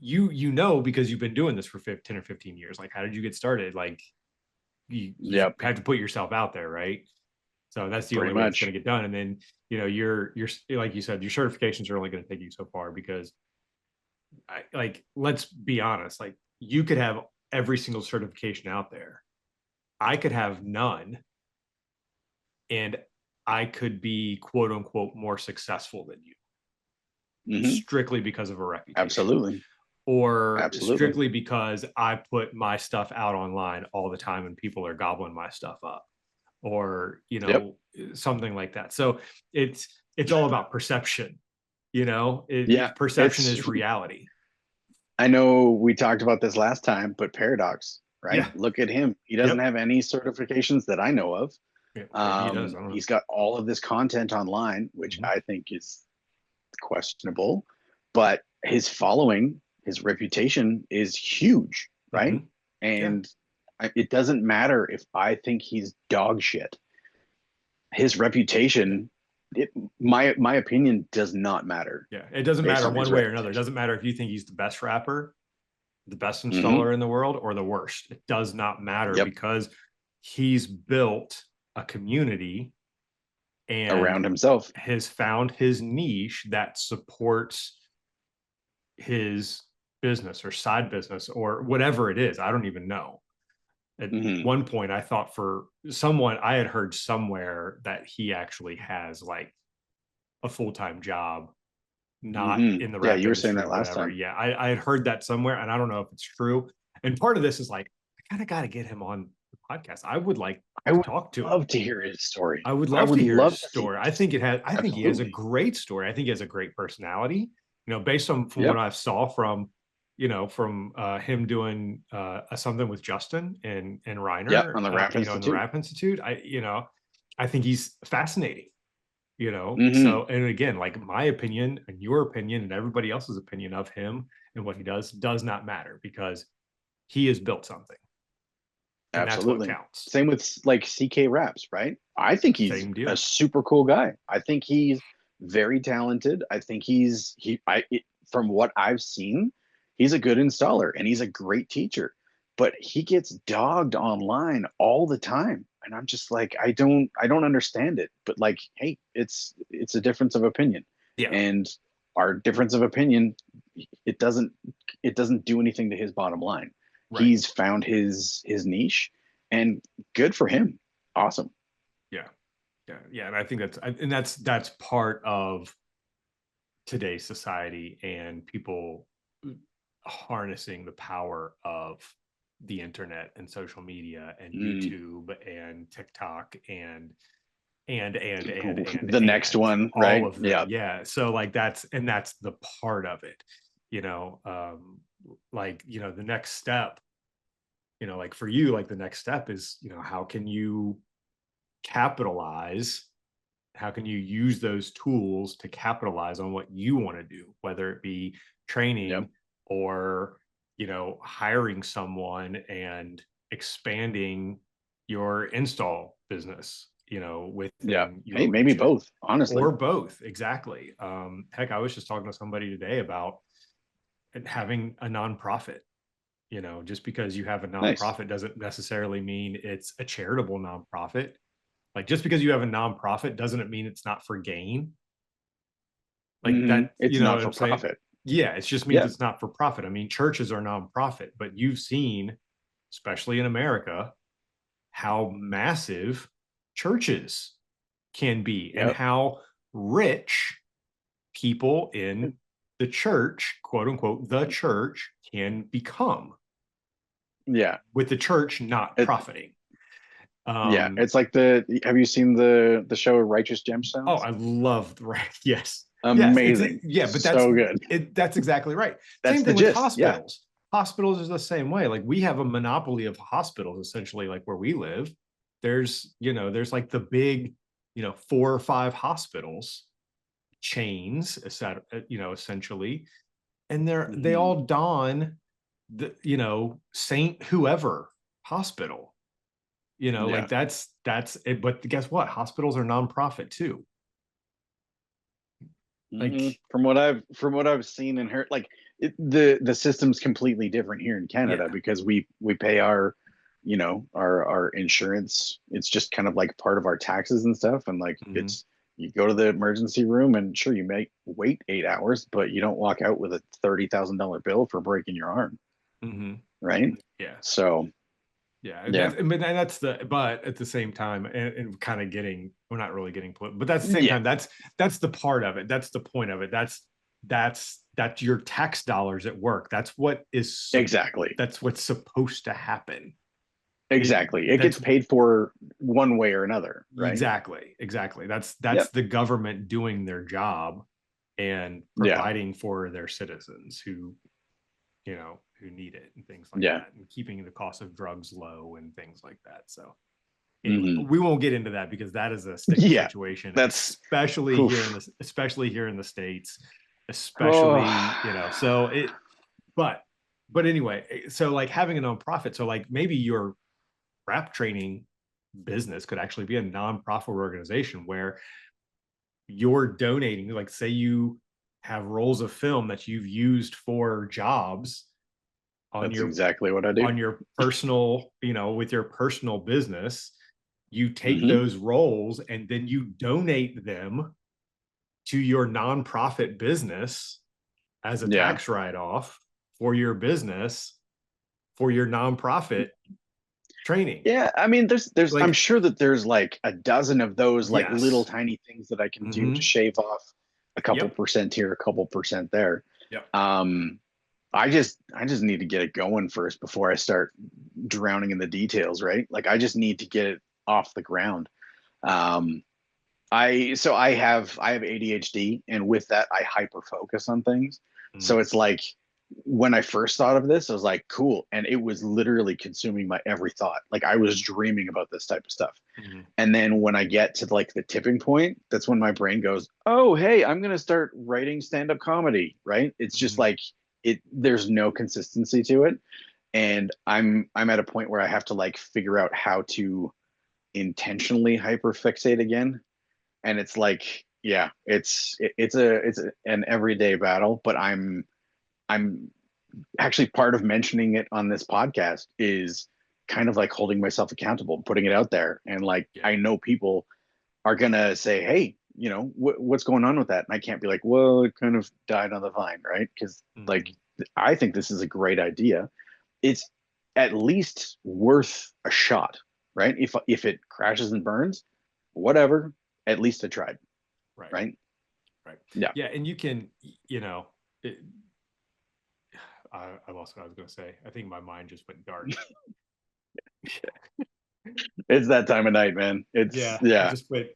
you've been doing this for 10 or 15 years. Like, how did you get started? Like, you Yep. have to put yourself out there, right? So that's the Pretty only way it's going much. to get done. And then, you're like you said, your certifications are only going to take you so far because let's be honest, like you could have every single certification out there. I could have none and I could be quote unquote more successful than you Hmm. strictly because of a reputation Absolutely. or Absolutely. strictly because I put my stuff out online all the time and people are gobbling my stuff up or, Yep. something like that. So it's all about perception, Yeah. perception It's is reality. I know we talked about this last time, but Paradox, right? Yeah. Look at him. He doesn't Yep. have any certifications that I know of. Yeah, maybe he does. I don't know. He's got all of this content online, which Mhm. I think is questionable, but his following, his reputation is huge, right? Mhm. Yeah. And it doesn't matter if I think he's dog shit. His Yeah. reputation, my opinion does not matter Yeah. It doesn't based matter on his one way or another. It reputation. doesn't matter if you think he's the best rapper, the best Hmm. installer in the world, or the worst. It does not matter Yep. because he's built a community and Around himself. has found his niche that supports his business or side business or whatever it is. I don't even know. At Hmm. one point, I thought for someone, I had heard somewhere that he actually has like a full-time job not Hmm. in the Yeah, rap you were saying industry that or last whatever. time. Yeah, I had heard that somewhere, and I don't know if it's true. And part of this is like, I kind of got to get him on the podcast. I would like I to would talk to him. love to hear his story. I would I love would to hear his love to see story. this. I think he has a Absolutely. great story. I think he has a great personality. Based on from what Yep. I saw from, from him doing something with Justin and Yep. Reiner, On the Rap in the Institute. Rap Institute. I think he's fascinating. Hmm. So and again, like my opinion and your opinion and everybody else's opinion of him and what he does not matter because he has built something and that's what Absolutely. counts. Same with like CK Raps, right? I think he's Same a deal. super cool guy. I think he's very talented. I think from what I've seen, he's a good installer and he's a great teacher. but he gets dogged online all the time. And I'm just like, I don't understand it. But like, hey, it's a difference of opinion. Yeah. And our difference of opinion, it doesn't it doesn't do anything to his bottom line. Right. He's found his niche, and good for him. Awesome. Yeah. Yeah. Yeah. And I think that's part of today's society and people harnessing the power of the internet and social media and Mm, YouTube and TikTok and the next one, all right? of them. Yeah. Yeah. So like that's the part of it, like, the next step, like for you, like the next step is, how can you capitalize how can you use those tools to capitalize on what you want to do, whether it be Yep. training or hiring someone and expanding your install business, Yeah. within Hey, your maybe region, both, honestly. or both. Exactly. Heck, I was just talking to somebody today about having a nonprofit. Just because you have a Nice. nonprofit doesn't necessarily mean it's a charitable nonprofit. Like, just because you have a nonprofit doesn't it mean it's not for gain? Like that, It's you know not what for I'm saying? profit. Yeah, it just means Yeah. it's not for profit. I mean, churches are nonprofit, but you've seen, especially in America, how massive churches can be and Yep. how rich people in the church, quote unquote, the church can become, Yeah. with the church not It, profiting. yeah. Um, It's like have you seen the show Righteous Oh, Gemstones? I love the right. Yes. Yes. Amazing. Yeah, but So good. that's exactly right. That's Same the thing with gist. Yeah. hospitals. Hospitals is the same way. Like, we have a monopoly of hospitals essentially, like where we live. There's like the big, 4 or 5 hospitals chains, essentially, and they hmm all don the, Saint whoever hospital. Like Yeah. that's it. But guess what? Hospitals are nonprofit too. Like, From what I've seen and heard, like the system's completely different here in Canada yeah. because we pay our insurance. It's just kind of like part of our taxes and stuff, and like Mhm. it's you go to the emergency room and sure you may wait 8 hours, but you don't walk out with a $30,000 bill for breaking your arm, Mhm. right? Yeah. So Yeah. yeah, But at the same time, and kind of we're not really getting political, but that's the same yeah, time, that's the part of it. That's the point of it. That's your tax dollars at work. exactly. That's what's supposed to happen. It Exactly. It gets that's paid for one way or another, right? Exactly. That's Yep. the government doing their job and Yeah. providing for their citizens who need it and things like Yeah. that, and keeping the cost of drugs low and things like that. So anyway, hmm we won't get into that because that is a sticky Yeah. situation, That's especially here in oof. the especially here in the States, Oh, especially, so but anyway, so like having a nonprofit, so like maybe your rap training business could actually be a nonprofit organization where you're donating, like, say you have rolls of film that you've used for jobs on that's your exactly what I do. personal, with your personal business. You take hmm those roles and then you donate them to your nonprofit business as a Yeah. tax write-off for your business, for your nonprofit training. Yeah. I mean, I'm Like, sure that there's like a dozen of those like little yes. tiny things that I can do to Mm-hmm. shave off a couple Yep. percent here, a couple percent there. Yep. Um, I just need to get it going first before I start drowning in the details, right? Like I just need to get it off the ground. Um, I have ADHD, and with that, I hyper focus on things. So Mm-hmm. it's like when I first thought of this, I was like, cool, and it was literally consuming my every thought. Like I was dreaming about this type of stuff. Mm-hmm. And then when I get to like the tipping point, that's when my brain goes, "Oh, hey, I'm gonna start writing stand-up comedy." Right? It's just Mm-hmm. like it. There's no consistency to it, and I'm at a point where I have to like figure out how to intentionally hyperfixate again, and it's like yeah, it's an everyday battle, but I'm actually part of mentioning it on this podcast is kind of like holding myself accountable, putting it out there. And like, Yeah. I know people are going to say, hey, what's going on with that? And I can't be like, well, it kind of died on the vine, right? Because like, Hmm. I think this is a great idea. It's at least worth a shot, right? If it crashes and burns, whatever, at least I tried, Right. right? Right. Yeah. Yeah. And you can, it, I lost what I was going to say. I think my mind just went dark. It's that time of night, man. It's Yeah, yeah.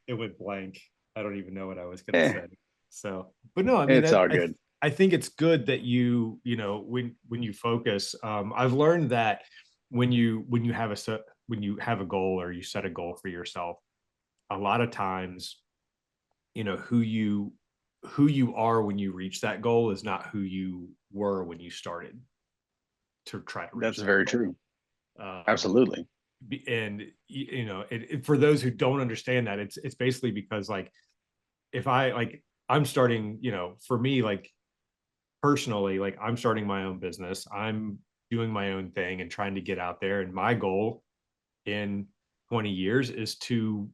it went blank. I don't even know what I was gonna Eh, say. So, but no, I mean it's that all good. I think it's good that when you focus. I've learned that when you have when you have a goal or you set a goal for yourself, a lot of times, who you are when you reach that goal is not who you were when you started to try to reach That's that very goal. true. Um, Absolutely. and for those who don't understand that, it's basically because like if I like I'm starting, for me, like personally, like I'm starting my own business, I'm doing my own thing and trying to get out there, and my goal in 20 years is to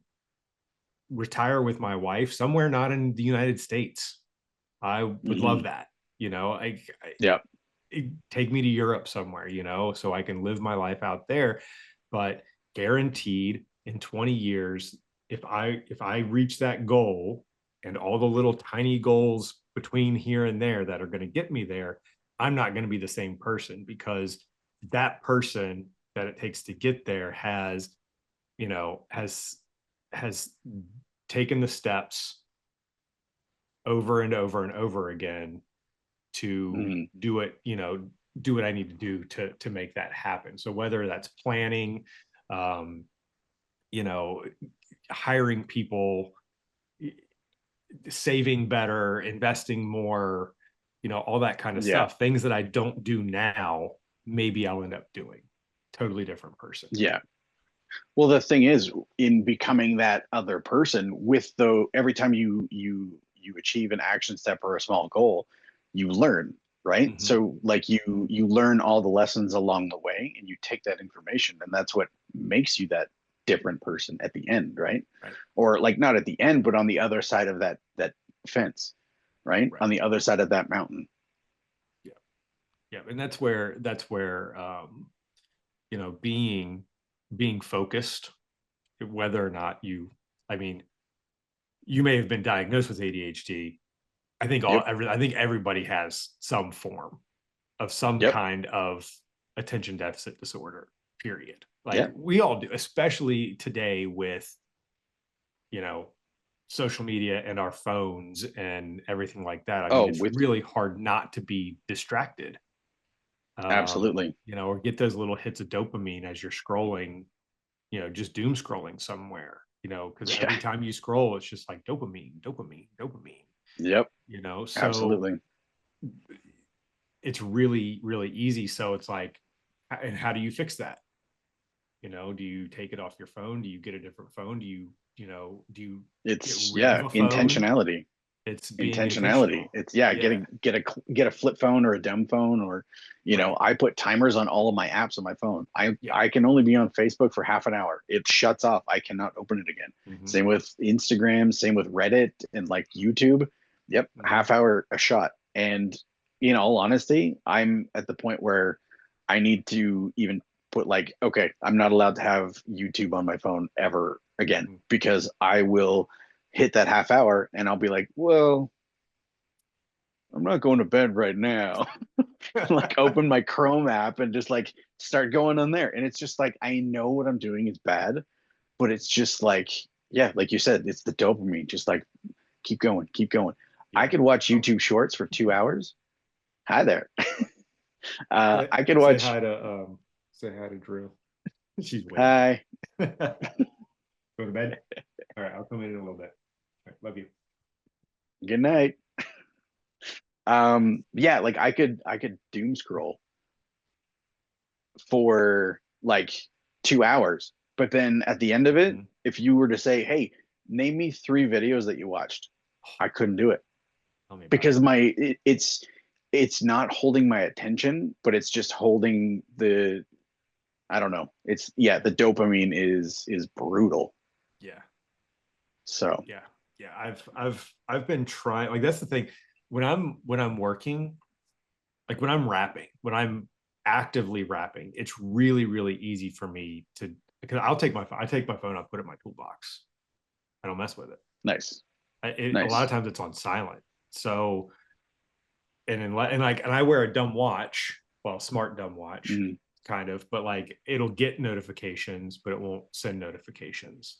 retire with my wife somewhere not in the United States. I would love Hmm. that. Yeah. Take me to Europe somewhere, so I can live my life out there. But guaranteed in 20 years, if I reach that goal and all the little tiny goals between here and there that are going to get me there, I'm not going to be the same person because that person that it takes to get there has, you know, has taken the steps over and over and over again to Hmm. do it, do what I need to do to make that happen. So whether that's planning, um, you know, hiring people, saving better, investing more, all that kind of Yeah. stuff, things that I don't do now, maybe I'll end up doing. Totally different person. Yeah. Well, the thing is, in becoming that other person, with the every time you achieve an action step or a small goal, you learn, right? Mm-hmm. So like you learn all the lessons along the way, and you take that information, and that's what makes you that different person at the end, right? Right. Or like not at the end, but on the other side of that fence, right? Right. On the other side of that mountain. Yeah. Yeah. And that's where, being focused, whether or not I mean, you may have been diagnosed with ADHD. Yep. I think everybody has some form of some Yep. kind of attention deficit disorder, period. Like Yeah. we all do, especially today with, you know, social media and our phones and everything like that. I mean, Oh, it's with really hard not to be distracted. absolutely. Or get those little hits of dopamine as you're scrolling, just doom scrolling somewhere, because Yeah. every time you scroll, it's just like dopamine, dopamine, dopamine, Yep. so Absolutely. it's really, really easy. So it's like, and how do you fix that? Do you take it off your phone? Do you get a different phone? Do you get It's rid of yeah, a phone? intentionality. It's being Intentionality. intentional. It's yeah, Yeah. get a flip phone or a dumb phone, or Right. I put timers on all of my apps on my phone. I Yeah. I can only be on Facebook for half an hour. It shuts off. I cannot open it again. Hmm. Same with Instagram, same with Reddit and like YouTube. Yep, Hmm. half hour a shot. And in all honesty, I'm at the point where I need to even put like, okay, I'm not allowed to have YouTube on my phone ever again Hmm. because I will hit that half hour and I'll be like, well, I'm not going to bed right now. Like open my Chrome app and just like start going on there. And it's just like I know what I'm doing is bad, but it's just like, yeah, like you said, it's the dopamine. Just like keep going, keep going. I Yeah. could watch Oh, YouTube shorts for 2 hours. Hi there. say, I could say watch hi to say hi to Drew. She's waiting for hi. me. Go to bed. All right, I'll come in a little bit. All right, love you. Good night. Yeah, like I could doom scroll for like 2 hours. But then at the end of it, Mhm. if you were to say, hey, name me 3 videos that you watched, I couldn't do it Tell me about because it. it's it's not holding my attention, but it's just holding the, I don't know. It's, yeah, the dopamine is brutal. Yeah. So, Yeah. Yeah. I've been trying, like, that's the thing. When I'm working, like when I'm rapping, when I'm actively rapping, it's really, really easy for me to, because I take my phone, I put it in my toolbox. I don't mess with it. nice. A lot Nice. of times it's on silent. So, and I wear a dumb watch, well, smart dumb watch, Mm, kind of, but like it'll get notifications, but it won't send notifications.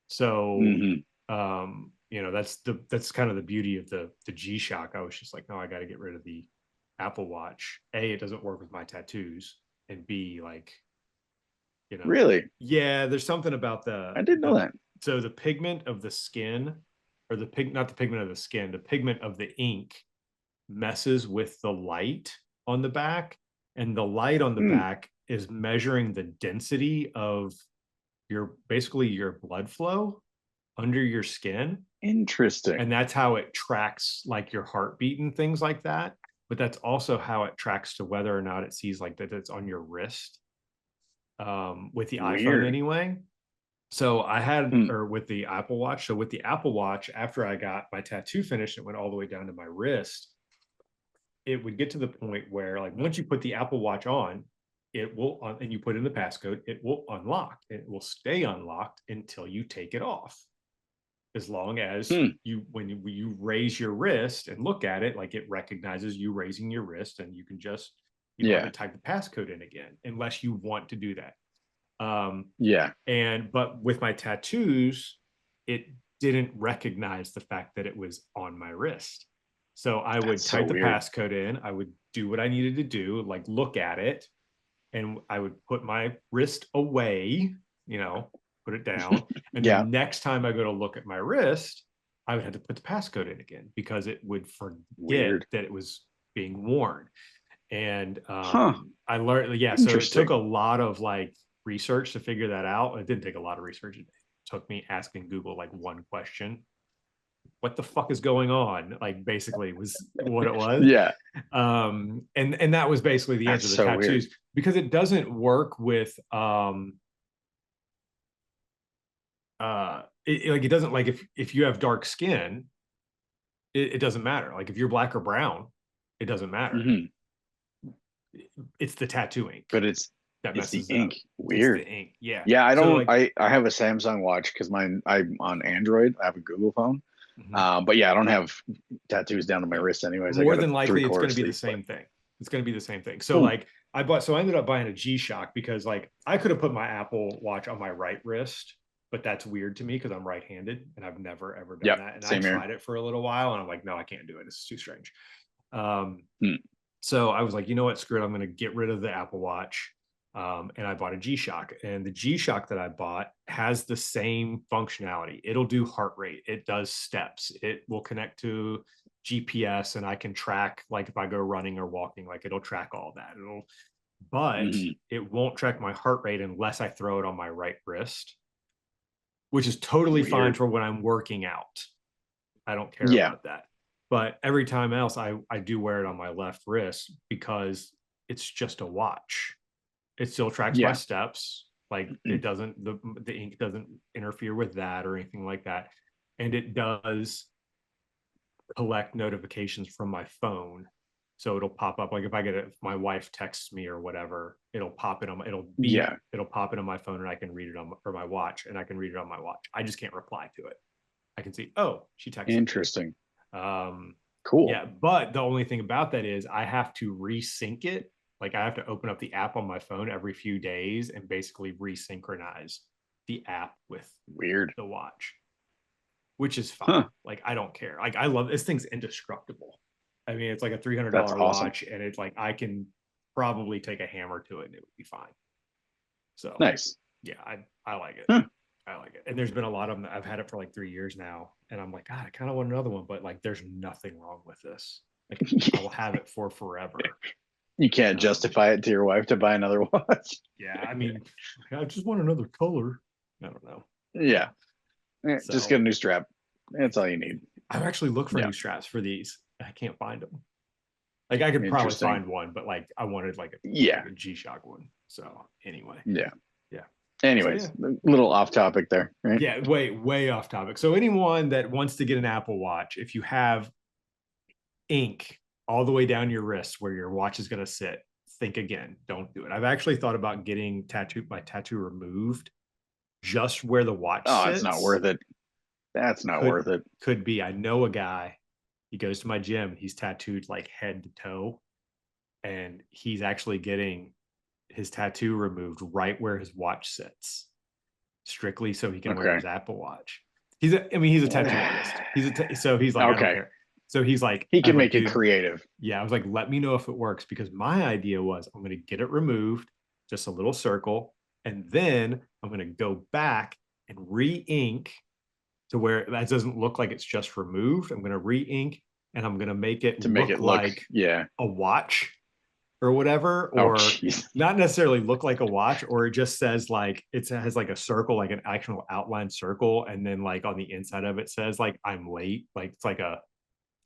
So, hmm that's kind of the beauty of the G Shock. I was just like, no, I got to get rid of the Apple Watch. A, it doesn't work with my tattoos, and B, like, Really? yeah, there's something about I didn't know that. the pigment of the skin, or not the pigment of the skin, the pigment of the ink messes with the light on the back, and the light on the Mm, back is measuring the density of basically your blood flow under your skin, interesting. and that's how it tracks like your heartbeat and things like that. But that's also how it tracks to whether or not it sees like that it's on your wrist, with the iPhone Weird. anyway. So I had, Hmm. or with the Apple Watch. So with the Apple Watch, after I got my tattoo finished, it went all the way down to my wrist. It would get to the point where, like, once you put the Apple Watch on, and you put in the passcode, it will unlock. It will stay unlocked until you take it off. As long as Hmm. when you raise your wrist and look at it, like, it recognizes you raising your wrist, and you can just, you don't have to Yeah. type the passcode in again unless you want to do that. Um, Yeah. but with my tattoos, it didn't recognize the fact that it was on my wrist. So I That's would so type the weird. passcode in, I would do what I needed to do, like look at it, and I would put my wrist away, you know, put it down. And the Yeah. next time I go to look at my wrist, I would have to put the passcode in again because it would forget Weird. that it was being worn. And Huh. I learned, yeah. So it took a Interesting. lot of like research to figure that out. It didn't take a lot of research. It took me asking Google like one question: "What the fuck is going on?" Like, basically was what it was. Yeah. And that was basically the That's answer. The so weird. tattoos, because it doesn't work with like, it doesn't, like, if you have dark skin, it doesn't matter. Like, if you're black or brown, it doesn't matter. Hmm. It's the tattoo ink But that it's the messes it ink. up. It's the Weird. ink. Yeah. Yeah, I So don't. like, I have a Samsung watch because I'm on Android. I have a Google phone. mhm. But yeah, I don't have tattoos down to my Yeah. wrist anyways. I More got a than likely, it's going three-quarter to be the sleeve, but same thing. It's going to be the same thing. So hmm, like, so I ended up buying a G Shock because, like, I could have put my Apple Watch on my right wrist, but that's weird to me because I'm right-handed and I've never ever done yep, that. And I same here. tried it for a little while and I'm like, no, I can't do it. It's too strange. Um, Hmm. so I was like, you know what, screw it. I'm going to get rid of the Apple Watch. And I bought a G Shock. And the G Shock that I bought has the same functionality. It'll do heart rate, it does steps, it will connect to GPS, and I can track, like, if I go running or walking, like, it'll track all that. But Hmm. it won't track my heart rate unless I throw it on my right wrist, which is totally fine Weird. for when I'm working out. I don't care Yeah, about that. But every time else, I do wear it on my left wrist because it's just a watch. It still tracks my yeah, steps. Like, it doesn't, the ink doesn't interfere with that or anything like that. And it does collect notifications from my phone. So it'll pop up, like, if I get it, if my wife texts me or whatever, it'll pop it on it'll beep, yeah. it'll pop it on my phone, and I can read it or my watch, and I can read it on my watch. I just can't reply to it. I can see, oh, she texted me. Interesting. Um, Cool. yeah, but the only thing about that is I have to resync it. Like, I have to open up the app on my phone every few days and basically resynchronize the app with Weird. the watch, which is fine. Huh. Like, I don't care. Like, I love this thing's indestructible. I mean, it's like a That's $300 awesome. watch, and it's like I can probably take a hammer to it and it would be fine. So Nice. yeah, I like it. Huh. I like it. And there's been a lot of them. I've had it for like 3 years now, and I'm like, God, I kind of want another one, but like, there's nothing wrong with this. Like, I will have it for forever. You can't Um, justify it to your wife to buy another watch. yeah, I mean, I just want another color. I don't know. Yeah. Just get a So new strap. That's all you need. I've actually looked for Yeah. new straps for these. I can't find them. Like I could probably Interesting. find one, but like I wanted Yeah. like a G-Shock one. So anyway, Yeah. yeah. So Anyways, yeah, a little off topic there, right? yeah, way off topic. So anyone that wants to get an Apple Watch, if you have ink all the way down your wrist where your watch is going to sit, think again. Don't do it. I've actually thought about getting my tattoo removed just where the watch Oh, it's not sits. worth it. That's not Could worth it. could be. I know a guy. He goes to my gym. He's tattooed like head to toe, and he's actually getting his tattoo removed right where his watch sits, strictly so he can wear Okay. his Apple Watch. He's a tattoo artist. So he's like, I don't Okay. care. So he's like, He I was can like, make it dude, creative. yeah, I was like, let me know if it works, because my idea was I'm going to get it removed, just a little circle, and then I'm going to go back and re-ink to where that doesn't look like it's just removed. I'm going to re-ink and I'm going to make it To make look it look, like yeah. a watch or whatever, Oh, or jeez. not necessarily look like a watch, or it just says like it has like a circle, like an actual outline circle, and then like on the inside of it says like I'm late, like it's like a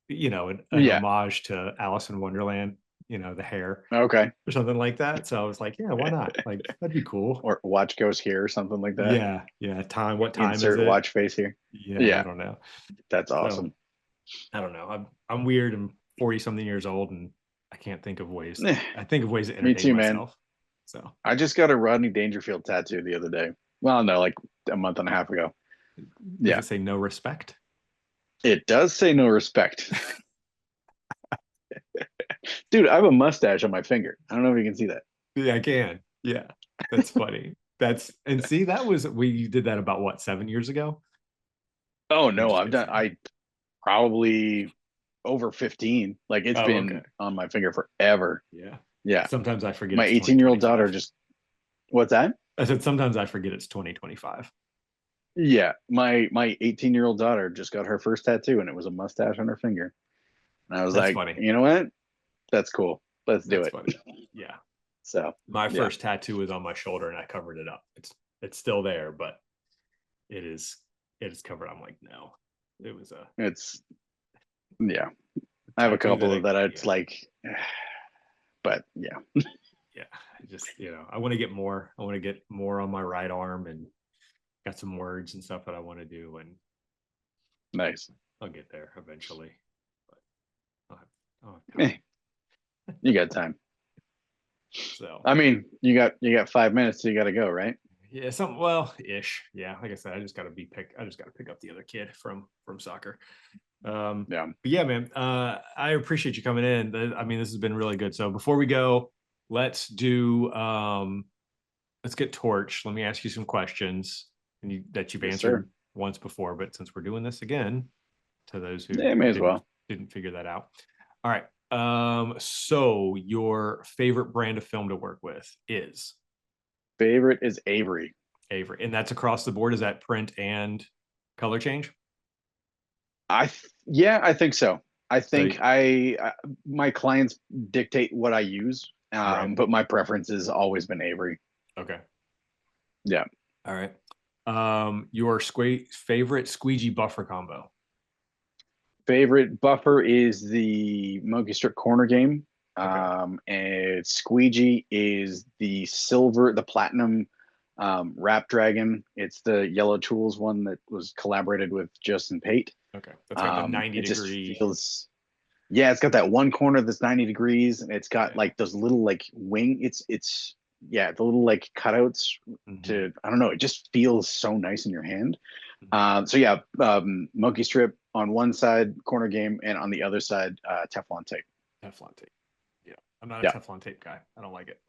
an Yeah. homage to Alice in Wonderland, the hair Okay. or something like that. So I was like, yeah, why not? Like that'd be cool. Or watch goes here or something like that. Yeah, yeah. What time is Insert it? watch face here. Yeah, I Yeah, don't know. that's So awesome. I don't know. I'm weird. I'm 40 something years old, and I can't think of ways. Eh, I think of ways to me entertain too, man. myself. So I just got a Rodney Dangerfield tattoo the other day. Well, no, like a month and a half ago. does Yeah. it say no respect? It does say no respect. Dude, I have a mustache on my finger. I don't know if you can see that. Yeah, I can. Yeah, that's funny. And see, we did that about what, 7 years ago? Oh You no, just I've get done seen. I Probably over 15. Like it's Oh, okay. been on my finger forever. Yeah. Yeah. Sometimes I forget My it's 18-year-old daughter 2025. just what's that? I said sometimes I forget it's 2025. Yeah. My 18-year-old daughter just got her first tattoo and it was a mustache on her finger. And I was That's like, funny. you know what? That's cool. Let's do That's it. funny. Yeah. So My yeah. first tattoo was on my shoulder and I covered it up. It's still there, but it is it is covered. I'm like, no. It was a It's yeah. I have a tattoo couple of that it's yeah. like but yeah. Yeah. I just, I want to get more. I want to get more on my right arm, and got some words and stuff that I want to do, and Nice. I'll get there eventually. But I'll have, I'll have Eh, time. you got time. So I mean, you got 5 minutes, so you gotta go, right? yeah, well, ish. Yeah, like I said, I just gotta pick up the other kid from soccer. Yeah. But yeah, man, I appreciate you coming in. I mean, this has been really good. So before we go, let's do let's get Torch. Let me ask you some questions that you've Yes, sir. answered once before, but since we're doing this again, to those who Yeah, may as didn't well. didn't figure that out. All right. So your favorite brand of film to work with is Favorite is Avery. Avery, and that's across the board. Is that print and color change? Yeah, I think so. I So think I my clients dictate what I use, right. but my preference has always been Avery. Okay. Yeah. All right. Your favorite squeegee buffer combo. Favorite buffer is the Monkey Strip Corner Game. Okay. And Squeegee is the platinum Rap Dragon. It's the Yellow Tools one that was collaborated with Justin Pate. Okay. That's got the 90 It just degree. feels, yeah, it's got that one corner that's 90 degrees, and it's got Yeah. like those little like wing. It's yeah, the little like cutouts Mm-hmm. to, I don't know. It just feels so nice in your hand. Mm-hmm. So yeah, Monkey Strip on one side, Corner Game, and on the other side, Teflon tape. Teflon tape. Yeah. I'm not a Yeah, Teflon tape guy. I don't like it.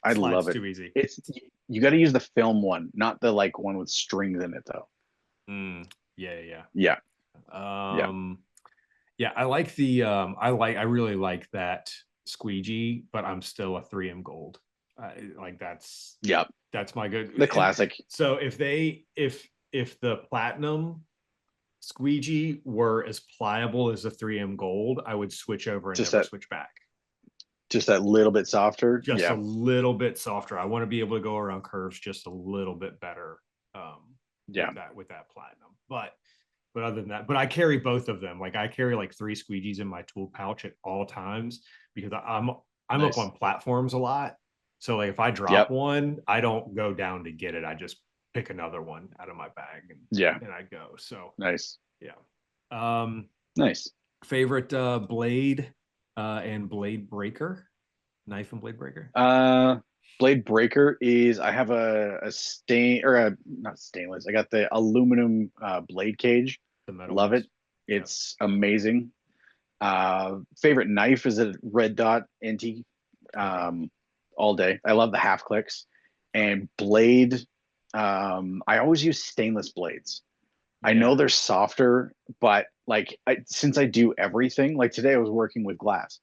I Slides love it. too easy. It's You got to use the film one, not the like one with strings in it though. Yeah, yeah. Yeah, yeah. Um, yeah, I like I really like that squeegee, but I'm still a 3M gold. Like Yeah, that's my good. the And classic. so if the platinum squeegee were as pliable as the 3M gold, I would switch over and Just never that, switch back. just that little bit softer. Just a Yeah, little bit softer. I want to be able to go around curves just a little bit better yeah. with that platinum. But But other than that, but I carry both of them. Like I carry like 3 squeegees in my tool pouch at all times because I'm up Nice. on platforms a lot. So like if I drop Yep. one, I don't go down to get it. I just pick another one out of my bag Yeah. and I go. So Nice. yeah. Um Nice. favorite blade and blade breaker, knife and blade breaker. Uh, Blade breaker is I have a stain or a not stainless. I got the aluminum blade cage. The metal Love it. ones. Yeah. It's amazing. Favorite knife is a red dot NT Okay. um, all day. I love the half clicks. Okay. And blade, I always use stainless blades. I know Yeah. they're softer, but like since I do everything, like today I was working with glass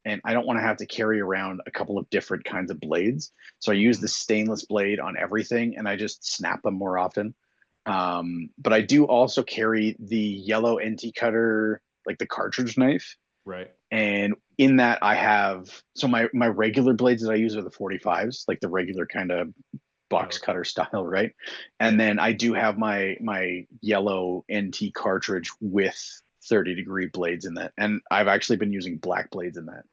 and I don't want to have to carry around a couple of different kinds of blades. So I use the Mhm. stainless blade on everything and I just snap them more often. But I do also carry the yellow NT cutter, like the cartridge knife. Right. And in that I have so my regular blades that I use are the 45s, like the regular kind of Oh, box okay. cutter style, right? And Yeah. then I do have my yellow NT cartridge with 30-degree blades in that. And I've actually been using black blades in that.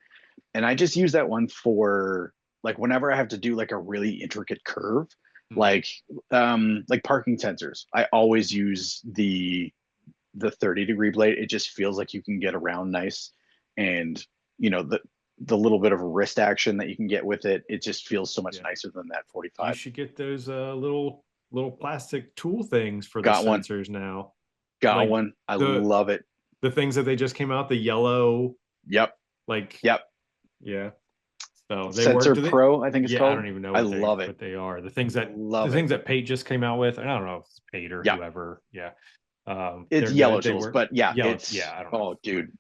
And I just use that one for like whenever I have to do like a really intricate curve, Mhm. like like parking sensors. I always use the 30-degree blade. It just feels like you can get around nice, and you know the little bit of wrist action that you can get with it. It just feels so much Yeah. nicer than that You 45. should get those little plastic tool things for the Got one. sensors now. Got Like one. I the love it. the things that they just came out, the yellow, Yep. like Yep. yeah. So they work. Sensor Do they? Pro, I think it's Yeah, I called. don't even know I what love it. they are. The Love it. things that Pate just came out with. I don't know if it's Pate or Yeah. whoever. Yeah. It's They're yellow good. They tools, work. but yeah, Yellow. it's Yeah, I don't know. oh dude,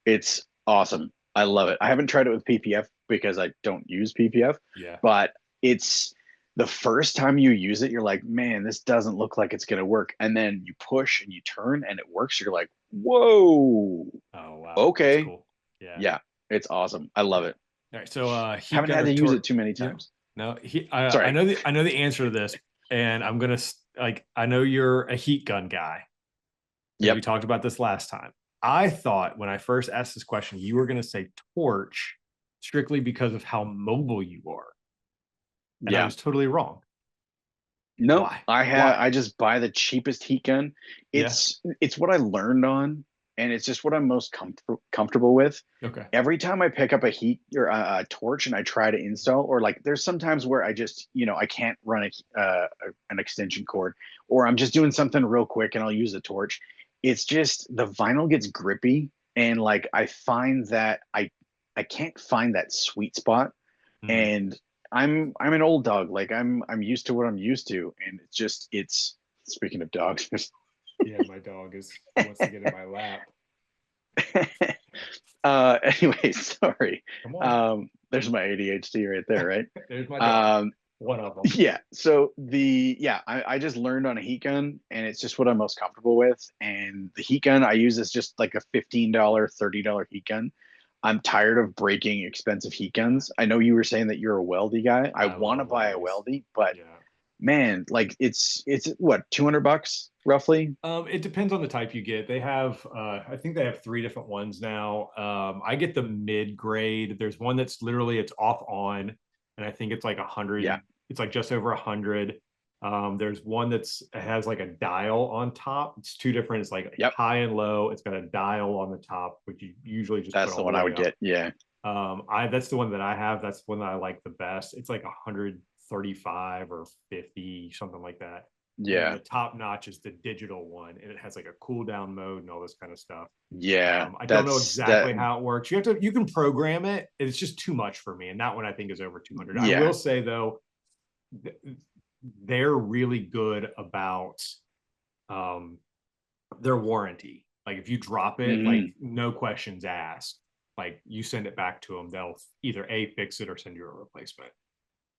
it's awesome. I love it. I haven't tried it with PPF because I don't use PPF, Yeah. but it's the first time you use it, you're like, man, this doesn't look like it's going to work. And then you push and you turn and it works. You're like, whoa, Oh wow, that's okay. cool. Yeah. Yeah, it's awesome. I love Yeah. it. All right. So heat Haven't gun had or to use it torque? too many Yeah. times. No, I Sorry. know the answer to this, and I'm gonna like I know you're a heat gun guy because we Yep. talked about this last time. I thought when I first asked this question, you were gonna say torch strictly because of how mobile you are, and I Yeah. was totally wrong. No, Why? Why? I just buy the cheapest heat gun. Yeah. It's what I learned on, and it's just what I'm most comfortable with. Okay. Every time I pick up a heat or a torch and I try to install, or like there's sometimes where I just I can't run an extension cord, or I'm just doing something real quick and I'll use the torch. It's just the vinyl gets grippy, and like I find that I can't find that sweet spot, Hmm. and I'm an old dog. Like I'm used to what I'm used to, and it's speaking of dogs. Yeah, my dog is wants to get in my lap. Anyway, sorry. Come on. There's my ADHD right there, right? There's my dog. Um, One of them. yeah. So I just learned on a heat gun, and it's just what I'm most comfortable with. And the heat gun I use is just like a $15, $30 heat gun. I'm tired of breaking expensive heat guns. I know you were saying that you're a weldy guy. I I want to love buy a weldies. weldy, but Yeah. man, like it's what, $200 roughly? It depends on the type you get. They have, I think they have three different ones now. I get the mid grade. There's one that's literally it's off on, and I think it's like a Yeah. hundred. It's like just over 100. There's one that's it has like a dial on top. It's two different. It's like Yep. high and low. It's got a dial on the top, which you usually just put That's the all the one I way would up. get. Yeah. I that's the one that I have. That's the one that I like the best. It's like 135 or 50, something like that. And then Yeah. the top notch is the digital one, and it has like a cool down mode and all this kind of stuff. Yeah. I don't know That's that. exactly how it works. You can program it. It's just too much for me, and that one I think is over 200. I Yeah. will say though, they're really good about um, their warranty. Like if you drop it, like Mhm. no questions asked. Like you send it back to them, they'll either a fix it or send you a replacement.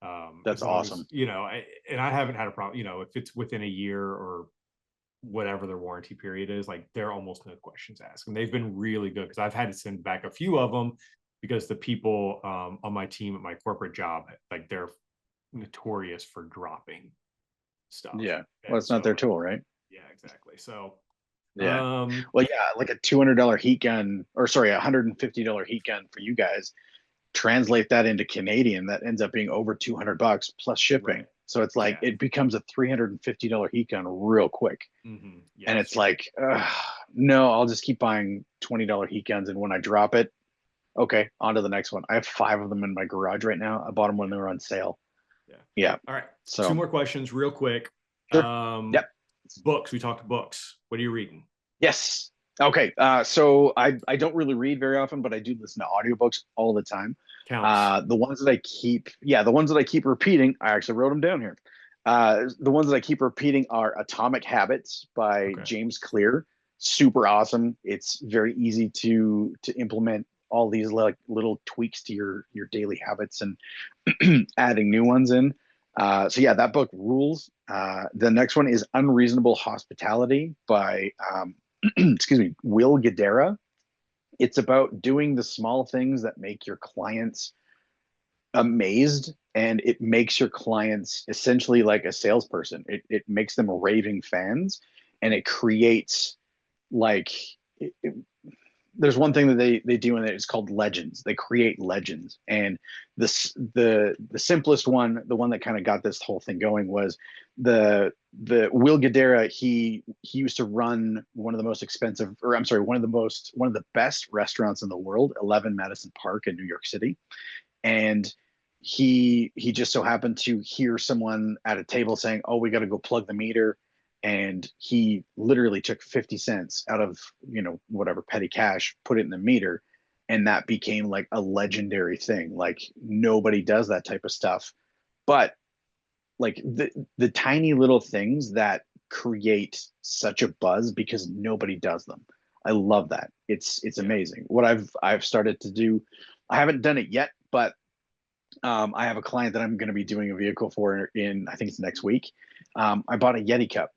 That's As long as awesome. and I haven't had a problem. If it's within a year or whatever their warranty period is, like they're almost no questions asked, and they've been really good because I've had to send back a few of them because the people on my team at my corporate job, like they're notorious for dropping stuff, Yeah. Well, and it's not their so tool, right? yeah, exactly. So Yeah. Um, Well, yeah, like a $200 heat gun, or sorry, $150 heat gun for you guys. Translate that into Canadian, that ends up being over $200 plus shipping. right. So it's like Yeah. it becomes a $350 heat gun real quick. And it's Yes. like, no, I'll just keep buying $20 heat guns. And when I drop it, okay, on to the next one. I have 5 of them in my garage right now. I bought them when they were on sale. Yeah. Yeah. All right. Two So, more questions, real quick. sure. Um, Yep. books. We talked books. What are you reading? Yes. Okay. So I don't really read very often, but I do listen to audiobooks all the time. Counts. The ones that I keep, yeah, the ones that I keep repeating, I actually wrote them down here. The ones that I keep repeating are Atomic Habits by Okay. James Clear. Super awesome. It's very easy to implement all these like little tweaks to your daily habits and adding new ones in. So yeah, that book rules. The next one is Unreasonable Hospitality by excuse me, Will Guidara. It's about doing the small things that make your clients amazed, and it makes your clients essentially like a salesperson. It makes them raving fans, and it creates like it, there's one thing that they do in it. It's called legends. They create legends, and the simplest one, the one that kind of got this whole thing going, was the Will Guidara. He used to run one of the most expensive, or I'm sorry, one of the best restaurants in the world, 11 Madison Park in New York City, and he just so happened to hear someone at a table saying, "Oh, we got to go plug the meter." And he literally took 50 cents out of, whatever petty cash, put it in the meter, and that became like a legendary thing. Like nobody does that type of stuff. But like the tiny little things that create such a buzz because nobody does them. I love that. It's Yeah. amazing. What I've started to do, I haven't done it yet, but I have a client that I'm going to be doing a vehicle for in, I think it's next week. I bought a Yeti cup,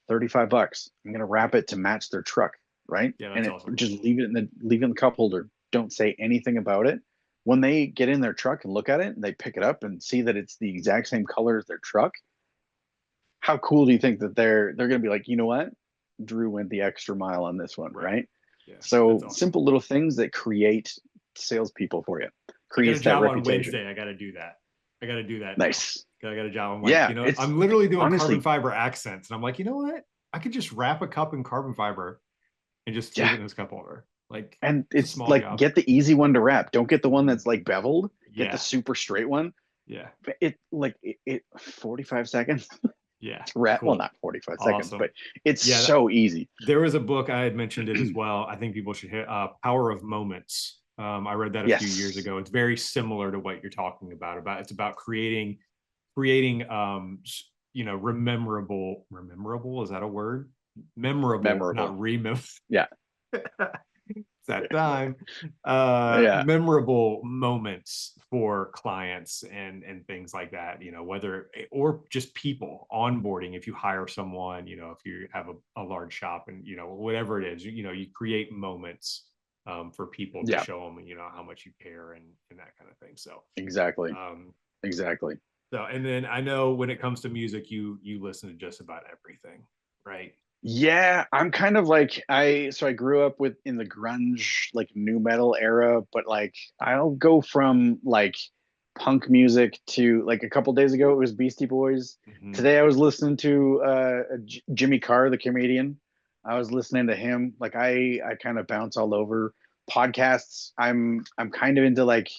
$35. I'm going to Yeah. wrap it to match their truck, right? Yeah. And That's it awesome. just leave it in the cup holder. Don't say anything about it. When they get in their truck and look at it, and they pick it up and see that it's the exact same color as their truck, how cool do you think that they're going to be like, you know what? Drew went the extra mile on this one, Right. right? Yeah. That's So awesome. simple little things that create salespeople for you, I got a creates that job on reputation. Wednesday. I got to do that. I got to do that now. Nice. I got a job. I'm like, Yeah, it's I'm literally doing carbon honestly, fiber accents. And I'm like, you know what? I could just wrap a cup in carbon fiber and just leave yeah. it in this cup holder. Like, And it's a it's small like, job. get the easy one to wrap. Don't get the one Mhm. that's like beveled. Get the Yeah. super straight one. Yeah. It 45 seconds Yeah. to wrap. Well, Cool. not 45 seconds, Awesome. but it's Yeah. so easy. There was a book I had mentioned it as well. I think people should hit Power of Moments. I read that a few years Yes. ago. It's very similar to what you're talking about. It's about creating rememberable, is that a word? Memorable, Memorable. not remember. Yeah. It's that time. Yeah. Memorable moments for clients and things like that, whether or just people onboarding. If you hire someone, if you have a large shop, and whatever it is, you create moments for people to Yeah. show them, how much you care, and that kind of thing. So Exactly. um Exactly. and then I know when it comes to music, you listen to just about everything, right? Yeah, I'm kind of like I grew up with in the grunge like new metal era, but like I'll go from like punk music to like a couple days ago it was Beastie Boys. Hmm. Today I was listening to Jimmy Carr, the comedian. I was listening to him. Like I kind of bounce all over podcasts. I'm kind of into like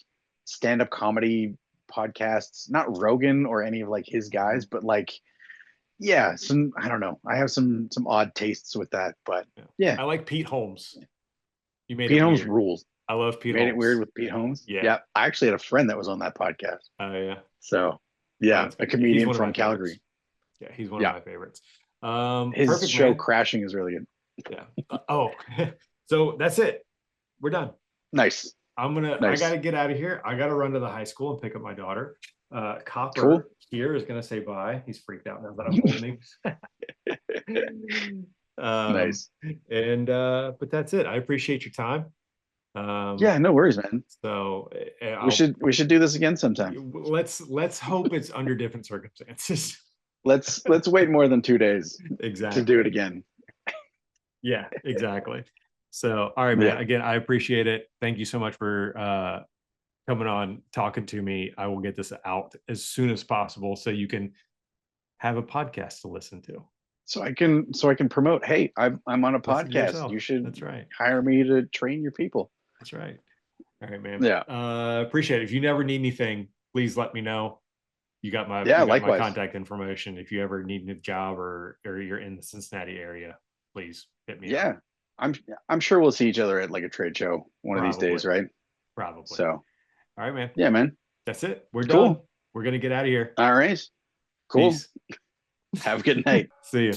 stand-up comedy podcasts, not Rogan or any of like his guys, Hmm. but like yeah, some I don't know. I have some odd tastes with that, but Yeah. yeah, I like Pete Holmes. You made Pete it Holmes weird. rules. I love Pete Made it weird Holmes. with Pete Holmes. Yeah. Yeah, I actually had a friend that was on that podcast. Yeah. So Oh, yeah, that's a good. Yeah, he's comedian one of my from favorites. Calgary. Yeah, he's one of Yeah, my favorites. his Perfect, show man. Crashing is really good. Yeah. Oh, so that's it. We're done. Nice, I nice, gotta get out of here. I gotta run to the high school and pick up my daughter. cool, Copper here is gonna say bye. He's freaked out now that I'm holding him. nice. And but that's it. I appreciate your time. Um, Yeah, no worries, man. so We I'll should we should do this again sometime. let's hope it's under different circumstances. Let's wait more than 2 days to do it Exactly. again. Yeah, exactly. So, all right, man. Yeah. Again, I appreciate it. Thank you so much for coming on, talking to me. I will get this out as soon as possible so you can have a podcast to listen to. So I can promote, hey, I'm on a Listen to podcast. yourself. You should That's right. hire me to train your people. That's right. All right, man. Yeah. Appreciate it. If you never need anything, please let me know. Yeah, You got my likewise. contact information. If you ever need a job or you're in the Cincinnati area, please hit me up. Yeah. I'm I'm sure we'll see each other at like a trade show one of these Probably. days, right? Probably. So All right, man. yeah, man. That's it. We're done. Cool. We're gonna get out of here. All right. Cool. Peace. Have a good night. See you.